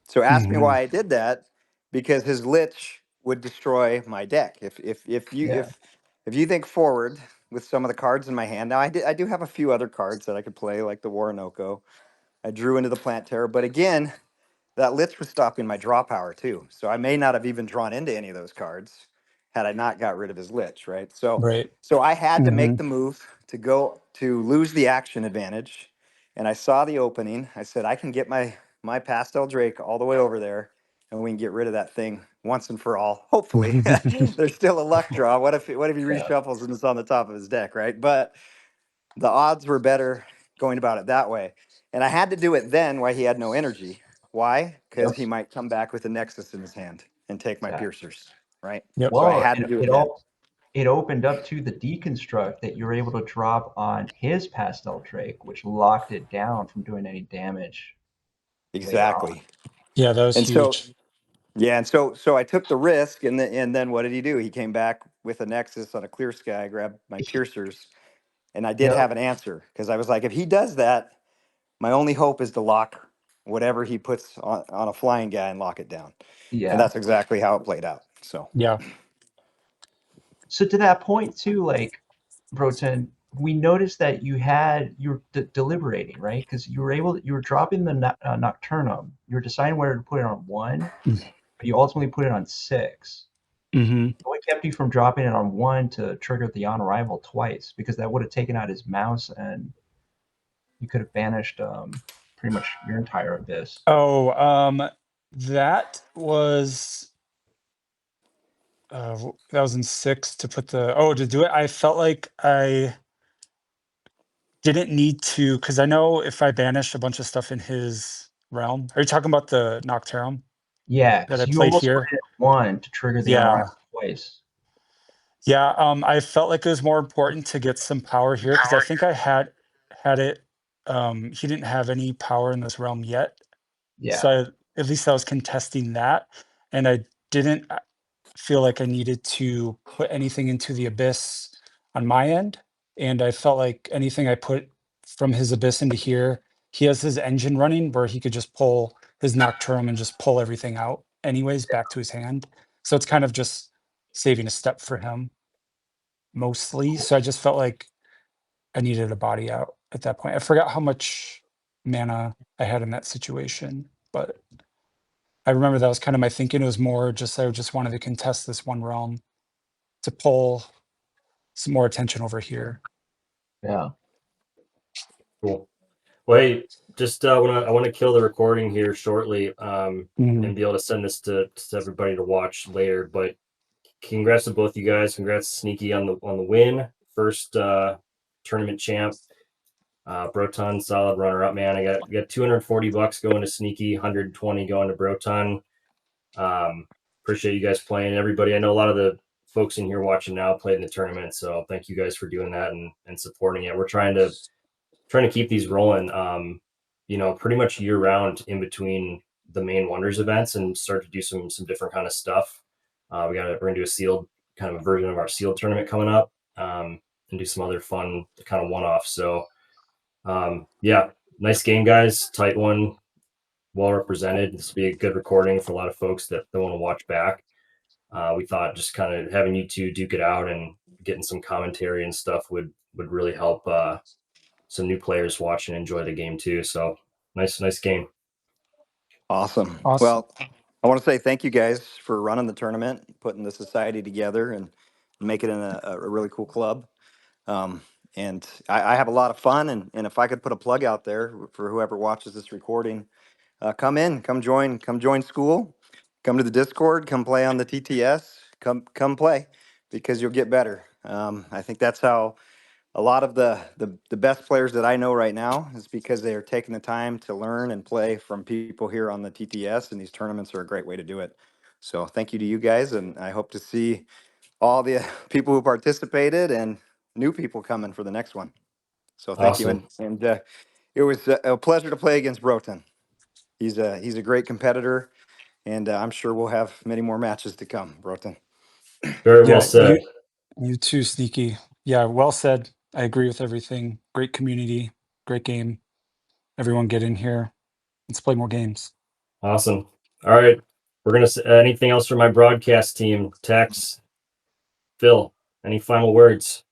So ask me why I did that, because his Lich would destroy my deck. If you think forward with some of the cards in my hand. Now I do have a few other cards that I could play, like the Orinoco. I drew into the Plant Terror, but again, that Lich was stopping my draw power too. So I may not have even drawn into any of those cards had I not got rid of his Lich, right? So Right. so I had to make the move to lose the action advantage. And I saw the opening. I said, I can get my Pastel Drake all the way over there, and we can get rid of that thing once and for all. Hopefully. There's still a luck draw. What if he reshuffles and it's on the top of his deck, right? But the odds were better going about it that way. And I had to do it then while he had no energy. Why? Because he might come back with a Nexus in his hand and take my piercers, right? Yep. So I Well, had to do it then. it opened up to the deconstruct that you were able to drop on his Pastel Drake, which locked it down from doing any damage. Exactly. Yeah, that was And huge. so I took the risk, and then what did he do? He came back with a Nexus on a clear sky, grabbed my piercers, and I did have an answer, because I was like, if he does that, my only hope is to lock whatever he puts on a flying guy and lock it down. Yeah. And that's exactly how it played out. So Yeah. So to that point too, like, Brotun, we noticed that you were deliberating, right? Because you were dropping the Nocturnum. You were deciding whether to put it on 1, but you ultimately put it on 6. What kept you from dropping it on 1 to trigger the on arrival twice? Because that would have taken out his mouse, and you could have banished pretty much your entire abyss. Oh, that was that was in 6 to put to do it. I felt like I didn't need to, because I know if I banish a bunch of stuff in his realm. Are you talking about the Nocturnum? Yeah, That I because you played almost here? put it at 1 to trigger the on Yeah. arrival twice. Yeah, I felt like it was more important to get some power here, because I think I had it. He didn't have any power in this realm yet, Yeah. so at least I was contesting that, and I didn't feel like I needed to put anything into the abyss on my end, and I felt like anything I put from his abyss into here, he has his engine running where he could just pull his Nocturne and just pull everything out anyways back to his hand. So it's kind of just saving a step for him mostly. So I just felt like I needed a body out at that point. I forgot how much mana I had in that situation, but I remember that was kind of my thinking. It was more just I just wanted to contest this one realm to pull some more attention over here. Yeah. Cool. Well, hey, just I want to kill the recording here shortly, and be able to send this to everybody to watch later. But congrats to both you guys. Congrats, Sneaky, on the win, first tournament champ. Brotun, solid runner up, man. I got $240 going to Sneaky, 120 going to Brotun. Appreciate you guys playing. Everybody, I know a lot of the folks in here watching now played in the tournament, so thank you guys for doing that and supporting it. We're trying to keep these rolling, pretty much year round in between the main Wonders events, and start to do some different kind of stuff. We're gonna do a sealed kind of a version of our sealed tournament coming up, and do some other fun kind of one-offs. So yeah, nice game, guys. Tight one. well represented. This will be a good recording for a lot of folks that want to watch back. We thought just kind of having you two duke it out and getting some commentary and stuff would really help some new players watch and enjoy the game too. So nice game. Awesome. Awesome. Well, I want to say thank you guys for running the tournament, putting the society together, and making it a really cool club. And I have a lot of fun. And if I could put a plug out there for whoever watches this recording, come join Skool, come to the Discord, come play on the TTS, come play, because you'll get better. I think that's how a lot of the best players that I know right now is because they are taking the time to learn and play from people here on the TTS, and these tournaments are a great way to do it. So thank you to you guys, and I hope to see all the people who participated and new people coming for the next one. So thank you, and it was a pleasure to play against Brotun. He's a great competitor, and I'm sure we'll have many more matches to come, Brotun. Very well said. You too, Sneaky. Yeah, well said. I agree with everything. Great community, great game. Everyone get in here. Let's play more games. Awesome. All right. We're going to anything else from my broadcast team? Tex, Phil, any final words?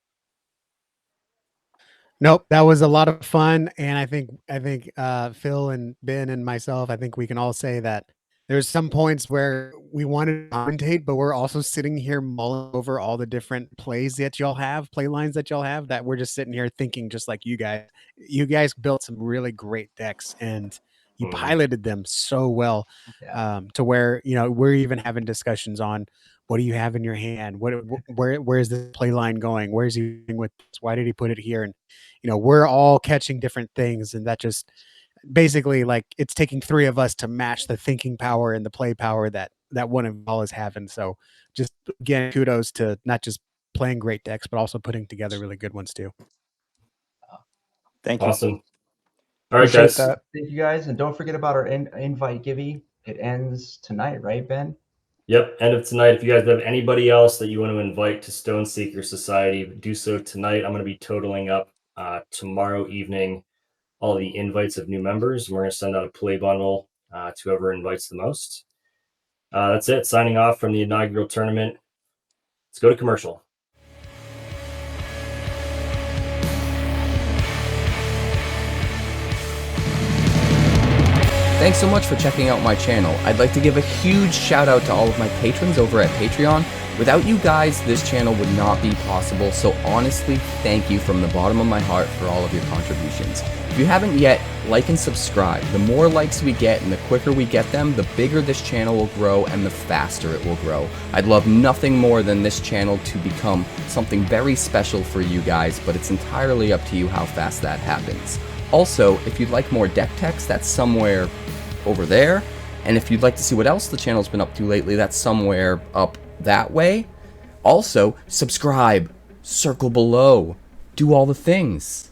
Nope, that was a lot of fun, and I think Phil and Ben and myself, I think we can all say that there's some points where we wanted to commentate, but we're also sitting here mulling over all the different plays that y'all have, play lines that y'all have, that we're just sitting here thinking just like you guys. You guys built some really great decks, and you piloted them so well, to where, you know, we're even having discussions on what do you have in your hand? Where is the play line going? Where is he going with this? Why did he put it here? And, you know, we're all catching different things, and that just basically, like, it's taking three of us to match the thinking power and the play power that one of y'all is having. So just, again, kudos to not just playing great decks, but also putting together really good ones too. Thank you. Awesome. All right, guys. Thank you guys, and don't forget about our invite givey. It ends tonight, right, Ben? Yep, end of tonight. If you guys have anybody else that you want to invite to Stoneseeker Society, do so tonight. I'm going to be totaling up tomorrow evening all the invites of new members. We're going to send out a play bundle to whoever invites the most. That's it. Signing off from the inaugural tournament. Let's go to commercial. Thanks so much for checking out my channel. I'd like to give a huge shout out to all of my patrons over at Patreon. Without you guys, this channel would not be possible, so honestly, thank you from the bottom of my heart for all of your contributions. If you haven't yet, like and subscribe. The more likes we get and the quicker we get them, the bigger this channel will grow and the faster it will grow. I'd love nothing more than this channel to become something very special for you guys, but it's entirely up to you how fast that happens. Also, if you'd like more deck text, that's somewhere over there. And if you'd like to see what else the channel's been up to lately, that's somewhere up that way. Also, subscribe, circle below, do all the things.